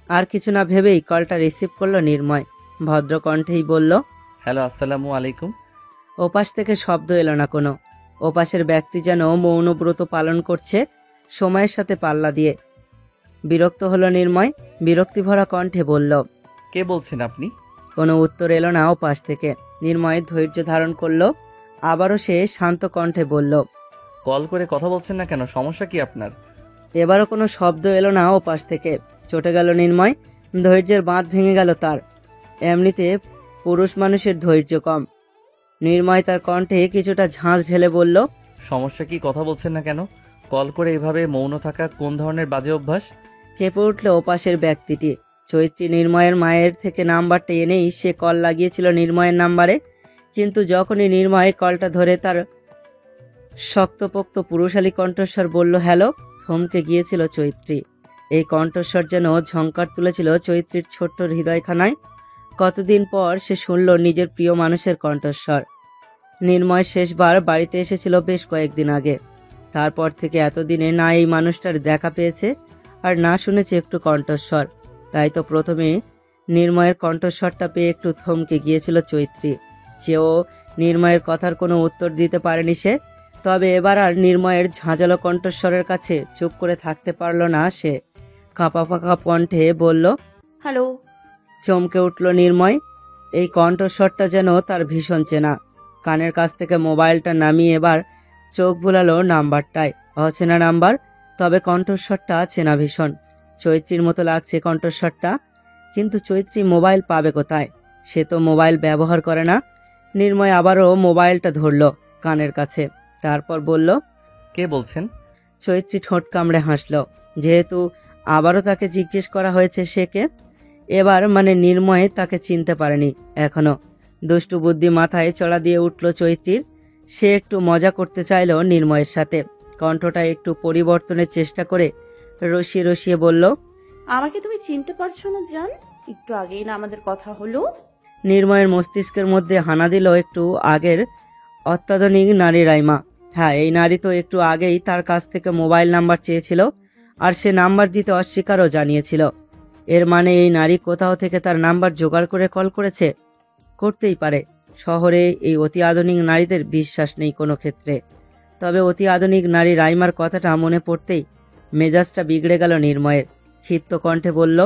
Speaker 3: আর কিছু না ভেবেই কলটা রিসিভ করলো নির্ময়। ভদ্র কণ্ঠেই বলল,
Speaker 2: হ্যালো, আসসালামু আলাইকুম।
Speaker 3: ওপাশ থেকে শব্দ এলো না কোনো। ওপাশের ব্যক্তি যেন মৌনব্রত পালন করছে সময়ের সাথে পাল্লা দিয়ে। বিরক্ত হলো নির্ময়, বিরক্তিভরা কণ্ঠে বলল,
Speaker 2: কে বলছেন আপনি?
Speaker 3: কোনো উত্তর এলো না ওপাশ থেকে। নির্ময় ধৈর্য ধারণ করলো। আবারও সে শান্ত কণ্ঠে বলল,
Speaker 2: কল করে কথা বলছেন না কেন? সমস্যা কি আপনার?
Speaker 3: এবারও কোনো শব্দ এলো না ওপাশ থেকে। চটে গেল নির্ময়, ধৈর্যের বাঁধ ভেঙে গেল তার। এমনিতে পুরুষ মানুষের ধৈর্য কম। নির্ময় তার কণ্ঠে কিছুটা ঝাঁঝ ঢেলে বলল,
Speaker 2: সমস্যা কি? কথা বলছেন না কেন? কল করে এভাবে মৌন থাকা কোন ধরনের বাজে অভ্যাস?
Speaker 3: কেঁপে উঠল ওপাশের ব্যক্তিটি। চৈত্রী নির্ময়ের মায়ের থেকে নাম্বারটা এনেই সে কল লাগিয়েছিল নির্ময়ের নাম্বারে, কিন্তু যখনই নির্ময় কলটা ধরে তার শক্তপোক্ত পুরুষালী কণ্ঠস্বর বলল হ্যালো, থমকে গিয়েছিল চৈত্রী। এই কণ্ঠস্বর যেন ঝংকার তুলেছিল চৈত্রীর ছোট্ট হৃদয়খানায়। কতদিন পর সে শুনল নিজের প্রিয় মানুষের কণ্ঠস্বর। নির্ময় শেষবার বাড়িতে এসেছিল বেশ কয়েকদিন আগে। তারপর থেকে এতদিনে না এই মানুষটার দেখা পেয়েছে আর না শুনেছে একটু কণ্ঠস্বর। তাই তো প্রথমে নির্ময়ের কণ্ঠস্বরটা পেয়ে একটু থমকে গিয়েছিল চৈত্রী। চেয়েও নির্ময়ের কথার কোনো উত্তর দিতে পারেনি সে। তবে এবার আর নির্ময়ের ঝাঁঝালো কণ্ঠস্বরের কাছে চুপ করে থাকতে পারল না সে। কাঁপা ফাঁকা কণ্ঠে বলল,
Speaker 4: হ্যালো।
Speaker 3: চমকে উঠল নির্ময়। এই কণ্ঠস্বরটা যেন তার ভীষণ চেনা। কানের কাছ থেকে মোবাইলটা নামিয়ে এবার চোখ বুলালো নাম্বারটায়। অচেনা নাম্বার, তবে কণ্ঠস্বরটা চেনা ভীষণ। চৈত্রীর মতো লাগছে কণ্ঠস্বরটা, কিন্তু চৈত্রী মোবাইল পাবে কোথায়? সে তো মোবাইল ব্যবহার করে না। নির্ময় আবারও মোবাইলটা ধরল কানের কাছে, তারপর বলল,
Speaker 2: কে বলছেন?
Speaker 3: চৈত্রী ঠোঁট কামড়ে হাসল। যেহেতু আবারও তাকে জিজ্ঞেস করা হয়েছে সে কে, এবার মানে নির্ময় তাকে চিনতে পারেনি এখনো। দুষ্টু বুদ্ধি মাথায় চড়া দিয়ে উঠল চৈত্রীর। সে একটু মজা করতে চাইল নির্ময়ের সাথে। কণ্ঠটা একটু পরিবর্তনের চেষ্টা করে রসিয়ে রসিয়ে বলল,
Speaker 4: আমাকে তুমি চিনতে পারছো না জান? একটু আগেই না আমাদের কথা হলো।
Speaker 3: নির্ময়ের মস্তিষ্কের মধ্যে হানা দিল একটু আগের অত্যাধুনিক নারী রাইমা। হ্যাঁ, এই নারী তো একটু আগেই তার কাছ থেকে মোবাইল নাম্বার চেয়েছিল, আর সে নাম্বার দিতে অস্বীকারও জানিয়েছিল। এর মানে এই নারী কোথাও থেকে তার নাম্বার জোগাড় করে কল করেছে। করতেই পারে। শহরে এই অতি আধুনিক নারীদের বিশ্বাস নেই কোনো ক্ষেত্রে। তবে অতি আধুনিক নারী রাইমার কথাটা মনে পড়তেই মেজাজটা বিগড়ে গেল নির্ময়ের। ক্ষিপ্ত কণ্ঠে বলল,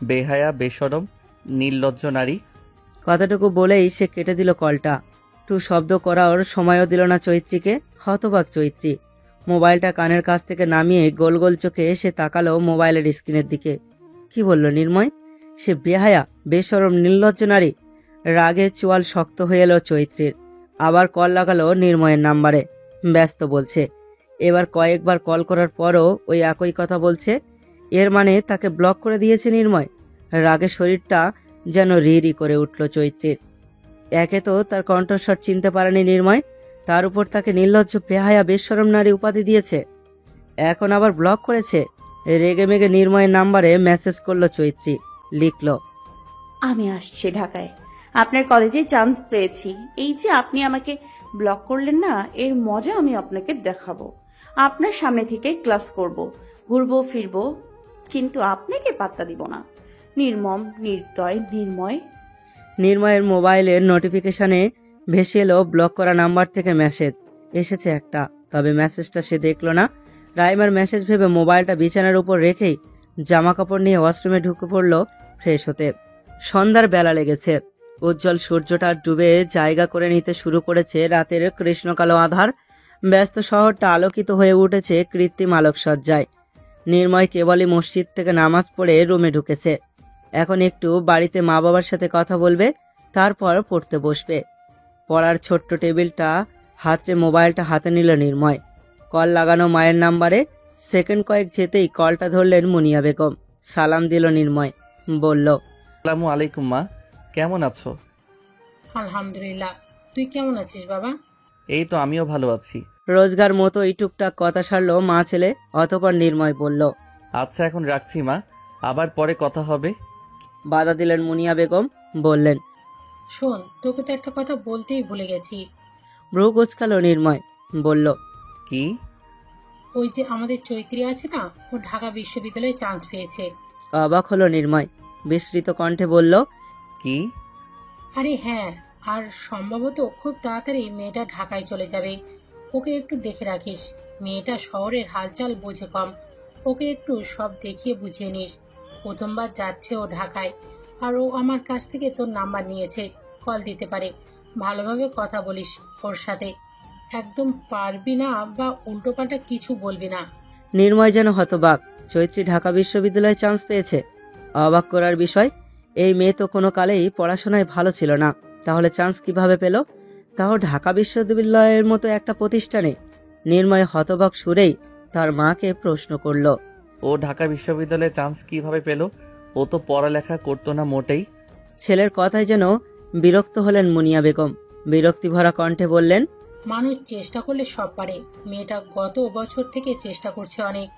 Speaker 2: বেহায়া, বেশরম, নির্লজ্জ নারী।
Speaker 3: কথাটুকু বলেই সে কেটে দিল কলটা। একটু শব্দ করার সময়ও দিল না চৈত্রীকে। হতবাক চৈত্রী। মোবাইলটা কানের কাছ থেকে নামিয়ে গোল গোল চোখে সে তাকালো মোবাইলের স্ক্রিনের দিকে। কি বলল নির্ময়? সে বেহায়া, বেশরম, নির্লজ্জ নারী? রাগে চোয়াল শক্ত হয়ে এলো চৈত্রীর। আবার কল লাগালো নির্ময়ের নাম্বারে। ব্যস্ত বলছে। এবার কয়েকবার কল করার পরও ওই একই কথা বলছে। এর মানে তাকে ব্লক করে দিয়েছে নির্ময়। রাগে শরীরটা যেন রি করে উঠল চৈত্রীর। একে তো তার কণ্ঠস্বর চিনতে পারেনি নির্ময়, তার উপর তাকে নির্লজ্জ, বেহায়া, বেশরম নারী উপাধি দিয়েছে। এখন আবার ব্লক করেছে। রেগে মেগে নির্ময়ের নাম্বারে মেসেজ করলো চৈত্রী। লিখল,
Speaker 4: আমি আসছি ঢাকায়। আপনার কলেজে চান্স পেয়েছি। এই যে আপনি আমাকে ব্লক করলেন না, এর মজা আমি আপনাকে দেখাবো। আপনার সামনে থেকে ক্লাস করব, ঘুরবো ফিরবো, কিন্তু আপনাকে পাত্তা দিব না। নির্মম, নির্দয়, নির্ময়।
Speaker 3: নির্ময়ের মোবাইলের নোটিফিকেশনে ভেসে এলো ব্লক করা নাম্বার থেকে মেসেজ এসেছে একটা। তবে মেসেজটা সে দেখলো না। রাইমার মেসেজ ভেবে মোবাইলটা বিছানার উপর রেখেই জামা কাপড় নিয়ে ওয়াশরুমে ঢুকে পড়ল ফ্রেশ হতে। সন্ধ্যার বেলা লেগেছে। উজ্জ্বল সূর্যটা ডুবে জায়গা করে নিতে শুরু করেছে রাতের কৃষ্ণকালো আধার। ব্যস্ত শহরটা আলোকিত হয়ে উঠেছে কৃত্রিম আলোকসজ্জায়। নির্ময় কেবলই মসজিদ থেকে নামাজ পড়ে রুমে ঢুকেছে। এখন একটু বাড়িতে মা বাবার সাথে কথা বলবে, তারপর পড়তে বসবে। পড়ার ছোট্ট টেবিলটা হাতড়ে মোবাইলটা হাতে নিল নির্ময়। কল লাগানো মায়ের নাম্বারে। সেকেন্ড কয়েক যেতেই কলটা ধরলেন মুনিয়া বেগম। সালাম দিল নির্ময়। বলল,
Speaker 2: আসসালামু আলাইকুম মা, কেমন আছো?
Speaker 5: আলহামদুলিল্লাহ, তুই কেমন আছিস বাবা?
Speaker 2: এই তো আমিও ভালো আছি।
Speaker 3: রোজগার মতো এই টুকটাক কথা সারলো মা ছেলে। অতঃপর নির্ময় বলল,
Speaker 2: আচ্ছা এখন রাখছি মা, আবার পরে কথা হবে।
Speaker 3: বাধা দিলেন মুনিয়া বেগম। বললেন,
Speaker 5: শোন, তোকে তো একটা কথা বলতেই ভুলে গেছি।
Speaker 3: ভ্রু কুচকালো নির্ময়। বলল,
Speaker 2: কি?
Speaker 5: ওই যে আমাদের চৈত্রী আছে না, ও ঢাকা বিশ্ববিদ্যালয়ে চান্স পেয়েছে।
Speaker 3: অবাক হলো নির্ময়। বিস্মৃত কণ্ঠে বলল,
Speaker 2: কি?
Speaker 5: আরে হ্যাঁ, আর সম্ভবত খুব তাড়াতাড়ি মেয়েটা ঢাকায় চলে যাবে। ওকে একটু দেখে রাখিস। মেয়েটা শহরের হালচাল বোঝে কম, ওকে একটু সব দেখিয়ে বুঝিয়ে নিস। প্রথমবার যাচ্ছে ও ঢাকায়, আর ও আমার কাছ থেকে তোর নাম্বার নিয়েছে, কল দিতে পারে। ভালোভাবে কথা বলিস ওর সাথে, একদম পারবি না বা উল্টোপাল্টা কিছু বলবি না।
Speaker 3: নির্ময় যেন হতবাক। চৈত্রী ঢাকা বিশ্ববিদ্যালয়ে চান্স পেয়েছে। অবাক করার বিষয়, এই মেয়ে তো কোনো কালেই পড়াশোনায় ভালো ছিল না, তাহলে চান্স কিভাবে পেল, তাও ঢাকা বিশ্ববিদ্যালয়ের মতো একটা প্রতিষ্ঠানে? নির্ময় হতবাক সুরেই তার মাকে প্রশ্ন করল,
Speaker 2: ও ঢাকা বিশ্ববিদ্যালয়ে চান্স কিভাবে পেল? ও তো পড়ালেখা করতো না মোটেই।
Speaker 3: ছেলের কথায় যেন বিরক্ত হলেন মুনিয়া বেগম। বিরক্তি ভরা কণ্ঠে বললেন,
Speaker 5: মানুষ চেষ্টা করলে সব পারে। মেয়েটা গত বছর থেকে চেষ্টা করছে অনেক,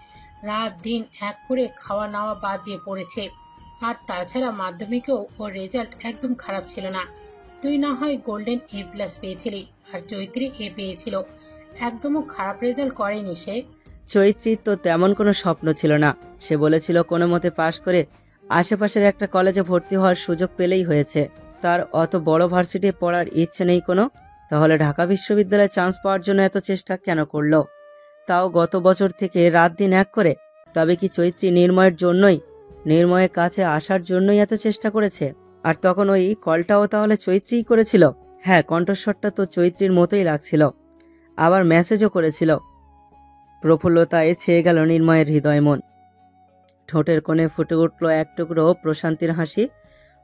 Speaker 5: রাত দিন এক করে খাওয়া নাওয়া বাদ দিয়ে পড়েছে। আর তাছাড়া মাধ্যমিকেও ওর রেজাল্ট একদম খারাপ ছিল না। তুই না হয় golden A+ পেয়েছিলি, R Chaitri A পেয়েছিল। একদমও খারাপ রেজাল্ট করেনি সে।
Speaker 3: চৈত্রীর তো তেমন কোনো স্বপ্ন ছিল না। সে বলেছিল কোনো মতে পাশ করে আশেপাশের একটা কলেজে ভর্তি হওয়ার সুযোগ পেলেই হয়েছে। তার অত বড় ভার্সিটি পড়ার ইচ্ছে নেই কোনো। তাহলে ঢাকা বিশ্ববিদ্যালয়ে চান্স পাওয়ার জন্য এত চেষ্টা কেন করলো? তাও গত বছর থেকে রাত দিন এক করে। তবে কি চৈত্রী নির্ময়ের জন্যই, নির্ময়ের কাছে আসার জন্যই এত চেষ্টা করেছে? আর তখন ওই কলটাও তাহলে চৈত্রীই করেছিল? হ্যাঁ, কণ্ঠস্বরটা তো চৈত্রীর মতোই লাগছিল। আবার মেসেজও করেছিল। প্রফুল্লতায় ছেয়ে গেল নির্ময়ের হৃদয় মন। ঠোঁটের কোণে ফুটে উঠল এক টুকরো প্রশান্তির হাসি।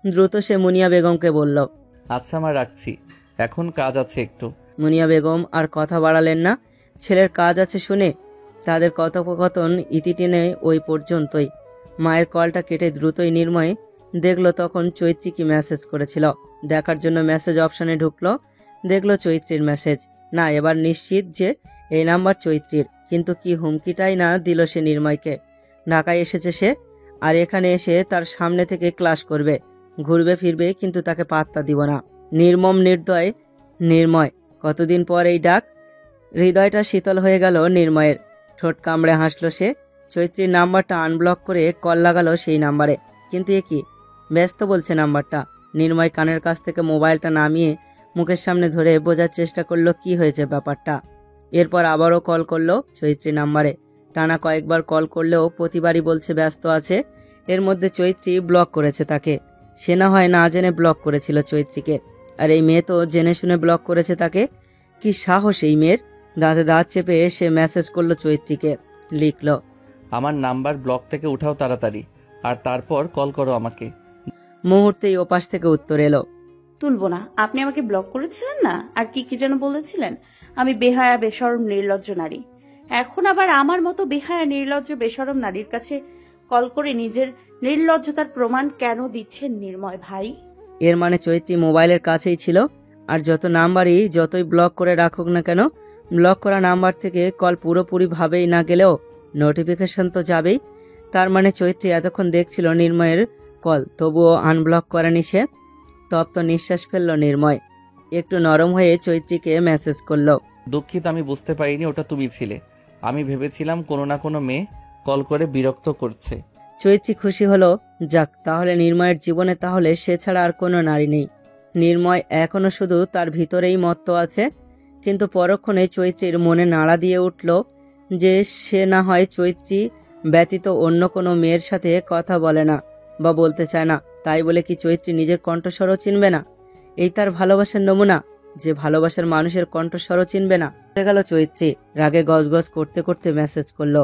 Speaker 3: দ্রুত সে মুনিয়া বেগমকে বলল,
Speaker 2: আচ্ছা মা, রাখছি, এখন কাজ আছে একটু।
Speaker 3: মুনিয়া বেগম আর কথা বাড়ালেন না। ছেলের কাজ আছে শুনে তাদের কথোপকথন ইতি টেনে ওই পর্যন্তই। মায়ের কলটা কেটে দ্রুতই নির্ময় দেখলো তখন চৈত্রী কি মেসেজ করেছিল। দেখার জন্য মেসেজ অপশনে ঢুকলো, দেখলো চৈত্রীর মেসেজ। না, এবার নিশ্চিত যে এই নাম্বার চৈত্রীর। কিন্তু কি হুমকিটাই না দিল সে নির্ময়কে। ঢাকায় এসেছে সে, আর এখানে এসে তার সামনে থেকে ক্লাস করবে, ঘুরবে ফিরবে, কিন্তু তাকে পাত্তা দিব না। নির্মম নির্দয় নির্ময়। কতদিন পর এই ডাক। হৃদয়টা শীতল হয়ে গেল নির্ময়ের। ঠোঁট কামড়ে হাসল সে। চৈত্রীর নাম্বারটা আনব্লক করে কল লাগালো সেই নাম্বারে। কিন্তু এ কি, ব্যস্ত বলছে নাম্বারটা। নির্ময় কানের কাছ থেকে মোবাইলটা নামিয়ে মুখের সামনে ধরে বোঝার চেষ্টা করলো কি হয়েছে ব্যাপারটা। এরপর আবারও কল করলো চৈত্রী নাম্বারে। টানা কয়েকবার কল করলেও প্রতিবারই বলছে ব্যস্ত আছে। এর মধ্যে চৈত্রী ব্লক করেছে তাকে। সে না হয় না জেনে ব্লক করেছিল চৈত্রীকে, আর এই মেয়ে তো জেনে শুনে ব্লক করেছে তাকে। কি সাহস এই মেয়ের! দাঁতে দাঁত চেপে সে মেসেজ করলো চৈত্রীকে। লিখলো,
Speaker 2: আমার নাম্বার ব্লক থেকে উঠাও তাড়াতাড়ি, আর তারপর কল করো আমাকে।
Speaker 3: মুহূর্তেই ওপাশ থেকে উত্তর এলো,
Speaker 4: তুলবো না। আপনি আমাকে ব্লক করেছিলেন না? আর কি কি যেন বলেছিলেন? আমি বেহায়া, বেশরম, নির্লজ্জ নারী। এখন আবার আমার মতো বেহায়া, নির্লজ্জ, বেশরম নারীর কাছে কল করে নিজের নির্লজ্জতার প্রমাণ কেন দিচ্ছেন নির্ময় ভাই?
Speaker 3: এর মানে চৈত্রী মোবাইলের কাছেই ছিল। আর যত নাম্বারই যতই ব্লক করে রাখুক না কেন, ব্লক করা নাম্বার থেকে কল পুরোপুরি ভাবেই না গেলেও নোটিফিকেশন তো যাবেই। তার মানে চৈত্রী এতক্ষণ দেখছিল নির্ময়ের কল, তবুও আনব্লক করেনি সে। তপ্ত নিঃশ্বাস ফেলল নির্ময়। একটু নরম হয়ে চৈত্রীকে মেসেজ করলো,
Speaker 2: দুঃখিত, আমি বুঝতে পারিনি ওটা তুমি ছিলে। আমি ভেবেছিলাম কোনো না কোনো মেয়ে কল করে বিরক্ত করছে।
Speaker 3: চৈত্রী খুশি হলো। যাক, তাহলে নির্ময়ের জীবনে তাহলে সে ছাড়া আর কোনো নারী নেই। নির্ময় এখনো শুধু তার ভিতরেই মত্ত আছে। কিন্তু পরক্ষণে চৈত্রীর মনে নাড়া দিয়ে উঠল যে সে না হয় চৈত্রী ব্যতীত অন্য কোনো মেয়ের সাথে কথা বলে না বা বলতে চায় না। তাই বলে কি চৈত্রী নিজের কণ্ঠস্বরও চিনবে না? এই তার ভালোবাসার নমুনা, যে ভালোবাসার মানুষের কণ্ঠস্বরও চিনবে না। হয়ে গেল চৈত্রী। রাগে গজগজ করতে করতে মেসেজ করলো,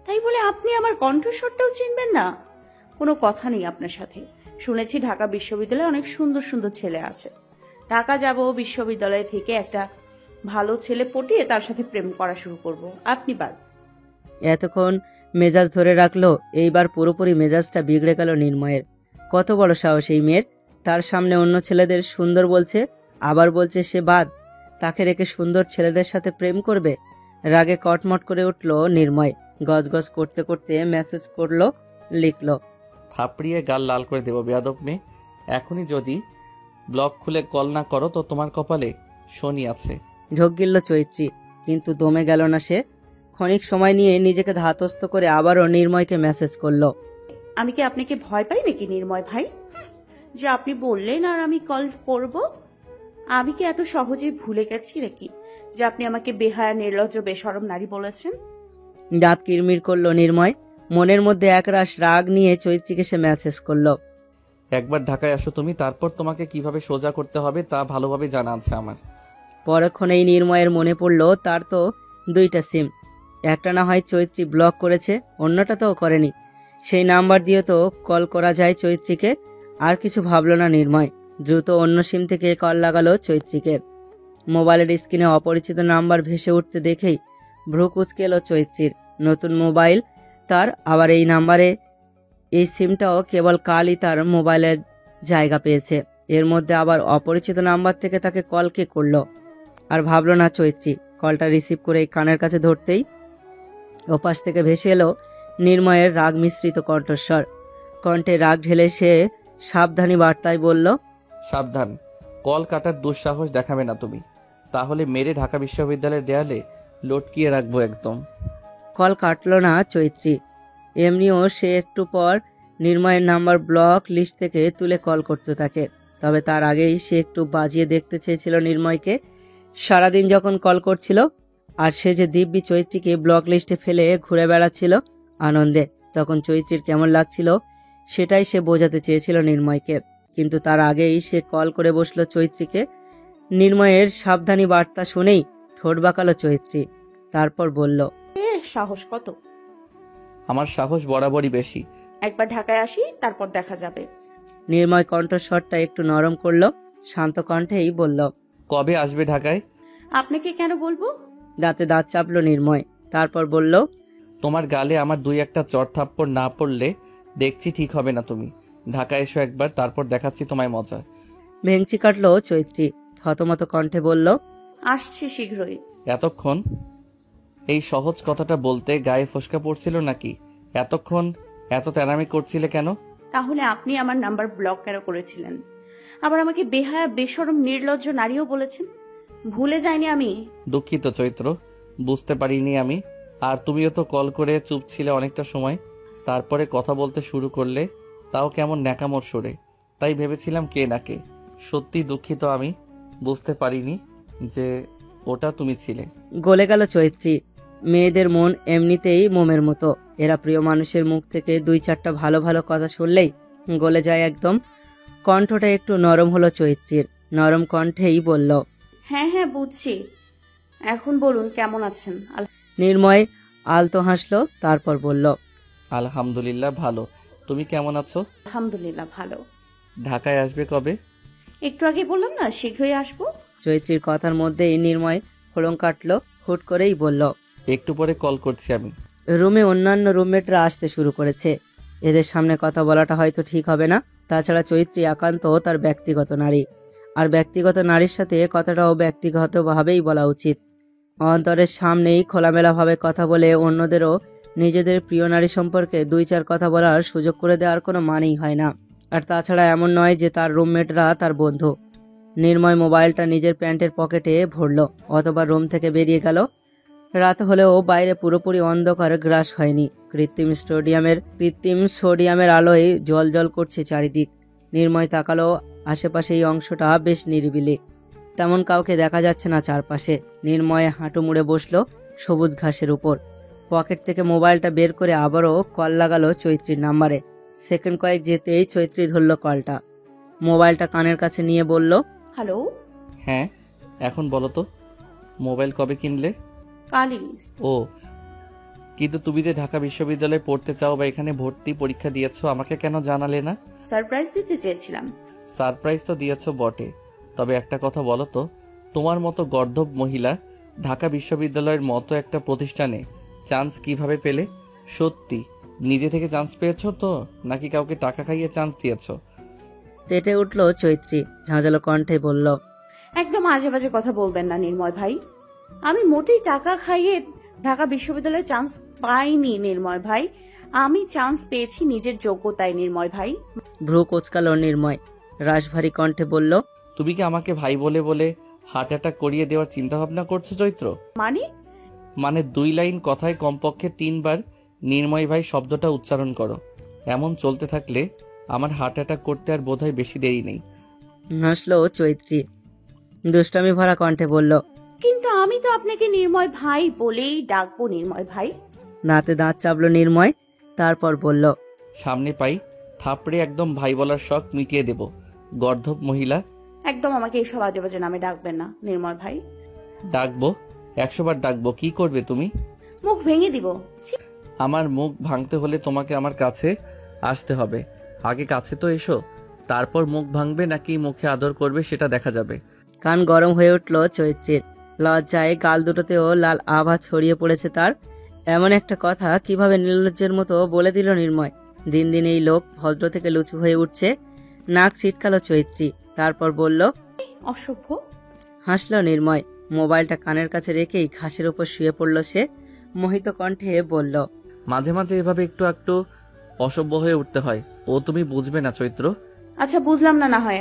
Speaker 4: তাই বলে আপনি আমার কণ্ঠস্বরটাও চিনবেন না? কোনো কথা নেই আপনার সাথে। শুনেছি ঢাকা বিশ্ববিদ্যালয়ে অনেক সুন্দর সুন্দর ছেলে আছে। ঢাকা যাব, বিশ্ববিদ্যালয় থেকে একটা ভালো ছেলে পটিয়ে তার সাথে প্রেম করা শুরু করব। আপনি বাদ।
Speaker 3: এতক্ষণ মেজাজ ধরে রাখলো, এইবার পুরোপুরি মেজাজটা বিগড়ে গেল নির্ময়ের। কত বড় সাহস এই মেয়ের! তার সামনে অন্য ছেলেদের সুন্দর বলছে, আবার বলছে সে বাদ। তাকে রেখে সুন্দর ছেলেদের সাথে প্রেম করবে? রাগে কটমট করে উঠল নির্ময়। গজগজ করতে করতে মেসেজ করলো, লিখলো,
Speaker 2: থাপড়িয়ে গাল লাল করে দেবো বেয়াদব মেয়ে। এখনই যদি ব্লক খুলে কল না করো তো তোমার কপালে শনি আছে।
Speaker 3: ঢোক গিলল চৈত্রী, কিন্তু দমে গেল না সে। ক্ষণিক সময় নিয়ে নিজেকে ধাতস্থ করে আবারও নির্ময়কে মেসেজ করলো,
Speaker 4: আমি কি আপনাকে ভয় পাই নাকি নির্ময় ভাই? যে আপনি বললেন আর আমি কল করব? আমি কি এত সহজেই ভুলে গেছি নাকি যে আপনি আমাকে বেহায়া, নির্লজ্জ, বেশরম নারী বলেছেন?
Speaker 3: দাঁত কিরমির করলো নির্ময়। মনের মধ্যে একরাশ রাগ নিয়ে চৈত্রীকে সে মেসেজ করলো,
Speaker 2: একবার ঢাকায় আসো তুমি, তারপর তোমাকে কিভাবে সোজা করতে হবে তা ভালোভাবে জানা আছে আমার।
Speaker 3: পরক্ষণেই নির্ময়ের মনে পড়লো তার তো দুইটা সিম। একটা না হয় চৈত্রী ব্লক করেছে, অন্যটা তো করেনি। সেই নাম্বার দিয়ে তো কল করা যায় চৈত্রীকে। আর কিছু ভাবলো না নির্ময়। দ্রুত অন্য সিম থেকে কল লাগালো চৈত্রীকে। মোবাইলের স্ক্রিনে অপরিচিত নাম্বার ভেসে উঠতে দেখেই ভ্রু কুঁচকে এলো চৈত্রীর। নতুন মোবাইল তার, আবার এই নাম্বারে এই সিমটাও কেবল কালই তার মোবাইলের জায়গা পেয়েছে। এর মধ্যে আবার অপরিচিত নাম্বার থেকে তাকে কল কে করলো। আর ভাবলো না চৈত্রী। কলটা রিসিভ করে কানের কাছে ধরতেই ওপাশ থেকে ভেসে এলো নির্ময়ের রাগ মিশ্রিত কণ্ঠস্বর। কণ্ঠে রাগ ঢেলে সে সাবধানী বার্তায় বলল,
Speaker 2: সাবধান, কল কাটার দুঃসাহস দেখাবে না তুমি, তাহলে মেরে ঢাকা বিশ্ববিদ্যালয়ের দেয়ালে লটকিয়ে রাখবো একদম।
Speaker 3: কল কাটলো না চৈত্রী। এমনিও সে একটু পর নির্ময়ের নাম্বার ব্লক লিস্ট থেকে তুলে কল করতে থাকে। তবে তার আগেই সে একটু বাজিয়ে দেখতে চেয়েছিল নির্ময়কে। সারাদিন যখন কল করছিল আর সে যে দিব্যি চৈত্রীকে ব্লক লিস্টে ফেলে ঘুরে বেড়াচ্ছিল আনন্দে, তখন চৈত্রীর কেমন লাগছিল সেটাই সে বোঝাতে চেয়েছিল নির্ময়কে। কিন্তু তার আগেই সে কল করে বসলো চৈত্রীকে। নির্ময়ের সাবধানী বার্তা শুনেই ঠোঁট বাঁকালো চৈত্রী। তারপর বলল,
Speaker 4: সাহস কত?
Speaker 2: আমার সাহস বরাবরই বেশি।
Speaker 4: একবার ঢাকায় আসি, তারপর দেখা যাবে।
Speaker 3: নির্ময় কণ্ঠস্বরটা একটু নরম করলো, শান্ত কণ্ঠেই বলল,
Speaker 2: কবে আসবে ঢাকায়?
Speaker 4: আপনাকে কেন বলবো?
Speaker 3: দাঁতে দাঁত চাপলো নির্ময়। তারপর বলল,
Speaker 2: তোমার গালে আমার 2-1 চড় থাপ্পড় না পড়লে দেখছি ঠিক হবে না। তুমি ঢাকা এসো একবার, তারপর দেখাচ্ছি তোমায় মজা।
Speaker 3: ভেঙচি কাটলো চৈত্রী। থতমত কণ্ঠে বলল,
Speaker 4: আসছি শীঘ্রই।
Speaker 2: এতক্ষণ এই সহজ কথাটা বলতে গায়ে ফোসকা পড়ছিল নাকি? এতক্ষণ এত তেরামি করছিলে কেন?
Speaker 4: তাহলে আপনি আমার নাম্বার ব্লক কেন করেছিলেন? আবার আমাকে বেহায়া বেশরম নির্লজ্জ নারীও বলেছেন। ভুলে যাইনি আমি।
Speaker 2: দুঃখিত চৈত্র, বুঝতে পারিনি আমি। আর তুমিও তো কল করে চুপ ছিলে অনেকটা সময়, তারপরে কথা বলতে শুরু করলে, তাও কেমন ন্যাকামোর সরে। তাই ভেবেছিলাম কে না কে। সত্যি দুঃখিত, আমি বুঝতে পারিনি যে ওটা তুমি ছিলে।
Speaker 3: গলে গেল চৈত্রী। মেয়েদের মন এমনিতেই মোমের মতো। এরা প্রিয় মানুষের মুখ থেকে 2-4টা ভালো ভালো কথা শুনলেই গলে যায় একদম। কণ্ঠটা একটু নরম হলো চৈত্রীর। নরম কণ্ঠেই বলল,
Speaker 4: হ্যাঁ হ্যাঁ বুঝছি। এখন বলুন কেমন আছেন?
Speaker 3: নির্ময় আলতো হাসলো, তারপর বলল,
Speaker 2: আলহামদুলিল্লাহ ভালো। তুমি কেমন আছো?
Speaker 4: আলহামদুলিল্লাহ ভালো।
Speaker 2: ঢাকায় আসবে কবে?
Speaker 4: একটু আগে বললাম না, শীঘ্রই আসবো।
Speaker 3: চৈত্রীর কথার মধ্যেই নির্ময় হলং কাটলো। হুট করেই বলল,
Speaker 2: একটু পরে কল করছি আমি।
Speaker 3: রুমে অন্যান্য রুমমেটরা আসতে শুরু করেছে। এদের সামনে কথা বলাটা হয়তো ঠিক হবে না। তাছাড়া চৈত্রী একান্ত তার ব্যক্তিগত নারী, আর ব্যক্তিগত নারীর সাথে কথাটাও ব্যক্তিগতভাবেই বলা উচিত। অন্তরের সামনেই খোলামেলাভাবে কথা বলে অন্যদেরও নিজেদের প্রিয় নারী সম্পর্কে 2-4 কথা বলার সুযোগ করে দেওয়ার কোনো মানেই হয় না। আর তাছাড়া এমন নয় যে তার রুমমেটরা তার বন্ধু। নির্ময় মোবাইলটা নিজের প্যান্টের পকেটে ভরল, অথবা রুম থেকে বেরিয়ে গেল। রাত হলেও বাইরে পুরোপুরি অন্ধকার গ্রাস হয়নি। কৃত্রিম সোডিয়ামের আলোয় জল জল করছে চারিদিক। নির্ময় তাকালো, আশেপাশে এই অংশটা বেশ নিরিবিলি, তেমন কাউকে দেখা যাচ্ছে না চারপাশে। নির্ময় হাঁটু মুড়ে বসলো সবুজ ঘাসের উপর। পকেট থেকে মোবাইলটা বের করে আবারও কল লাগালো চৈত্রীর নাম্বারে। সেকেন্ড কয়েক যেতেই চৈত্রী ধরল কলটা। মোবাইলটা কানের কাছে নিয়ে বলল,
Speaker 4: হ্যালো।
Speaker 2: হ্যাঁ, এখন বলো তো, মোবাইল কবে কিনলে?
Speaker 4: কালই।
Speaker 2: ও, কিন্তু তুমি যে ঢাকা বিশ্ববিদ্যালয়ে পড়তে চাও বা এখানে ভর্তি পরীক্ষা দিয়েছো, আমাকে কেন জানালে না?
Speaker 4: সারপ্রাইজ দিতে চেয়েছিলাম।
Speaker 2: সারপ্রাইজ তো দিয়েছো বটে, তবে একটা কথা বলো তো, তোমার মতো গর্দভ মহিলা ঢাকা বিশ্ববিদ্যালয়ের মতো একটা প্রতিষ্ঠানে চান্স কিভাবে পেলে? সত্যি নিজে থেকে চান্স পেয়েছো তো, নাকি কাউকে টাকা খাইয়ে চান্স দিয়েছো?
Speaker 3: তেটে উঠল চৈত্রী, ঝাঁঝালো কণ্ঠে বলল,
Speaker 4: একদম আজে বাজে কথা বলবেন না নির্ময় ভাই। আমি মোটেই টাকা খাইয়ে ঢাকা বিশ্ববিদ্যালয়ে চান্স পাইনি নির্ময় ভাই। আমি চান্স পেয়েছি নিজের যোগ্যতায় নির্ময় ভাই।
Speaker 3: ভ্রু কোচকালো নির্ময়, রাশভারী কণ্ঠে বলল,
Speaker 2: তুমি কি আমাকে ভাই বলে বলে হার্ট অ্যাটাক করিয়ে দেওয়ার চিন্তা ভাবনা করছো চৈত্র?
Speaker 4: মানে
Speaker 2: 2 লাইন কথায় কমপক্ষে 3 বার নির্ময় ভাই শব্দটা উচ্চারণ করো। এমন চলতে থাকলে আমার হার্ট অ্যাটাক করতে আর বোধহয় বেশি দেরি নেই।
Speaker 3: হাসলো চৈত্রী, দুষ্টামি ভরা কণ্ঠে বলল,
Speaker 4: কিন্তু আমি তো আপনাকে নির্ময় ভাই বলেই ডাকবো নির্ময় ভাই।
Speaker 3: দাঁতে দাঁত চাপলো নির্ময়, তারপর বলল,
Speaker 2: সামনে পাই থাপড়ে একদম ভাই বলার শখ মিটিয়ে দেব, গর্দভ মহিলা।
Speaker 4: একদম আমাকে এইসব আজে বাজে নামে ডাকবেন না নির্ময় ভাই।
Speaker 2: ডাকবো, 100 বার ডাকবো। কি করবে তুমি?
Speaker 4: মুখ ভেঙে দিব।
Speaker 2: আমার মুখ ভাঙতে হলে তোমাকে আমার কাছে আসতে হবে। আগে কাছে তো এসো, তারপর মুখ ভাঙবে নাকি মুখে আদর করবে সেটা দেখা যাবে।
Speaker 3: কান গরম হয়ে উঠল চৈত্রীর। লজ্জায় গাল দুটোতেও লাল আভা ছড়িয়ে পড়েছে তার। এমন একটা কথা কিভাবে নির্লজ্জের মতো বলে দিল নির্ময়। দিন দিন এই লোক ভদ্র থেকে লুচু হয়ে উঠছে। নাক ছিটকালো চৈত্রী, তারপর বলল,
Speaker 4: অসভ্য।
Speaker 3: হাসল নির্ময়। মোবাইলটা কানের কাছে রেখেই ঘাসের উপর শুয়ে পড়ল সে। মোহিত কণ্ঠে বলল,
Speaker 2: মাঝে মাঝে এভাবে একটু একটু অসভ্য হয়ে উঠতে হয়। ও তুমি বুঝবে না চৈত্র।
Speaker 4: আচ্ছা বুঝলাম না হয়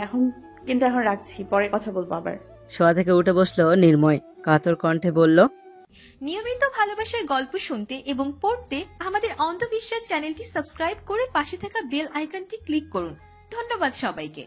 Speaker 4: কিন্তু এখন রাখছি, পরে কথা বলবো আবার।
Speaker 3: শোয়া থেকে উঠে বসলো নির্ময়, কাতর কণ্ঠে বলল,
Speaker 1: নিয়মিত ভালোবাসার গল্প শুনতে এবং পড়তে আমাদের অন্ধবিশ্বাস চ্যানেলটি সাবস্ক্রাইব করে পাশে থাকা বেল আইকনটি ক্লিক করুন। ধন্যবাদ সবাইকে।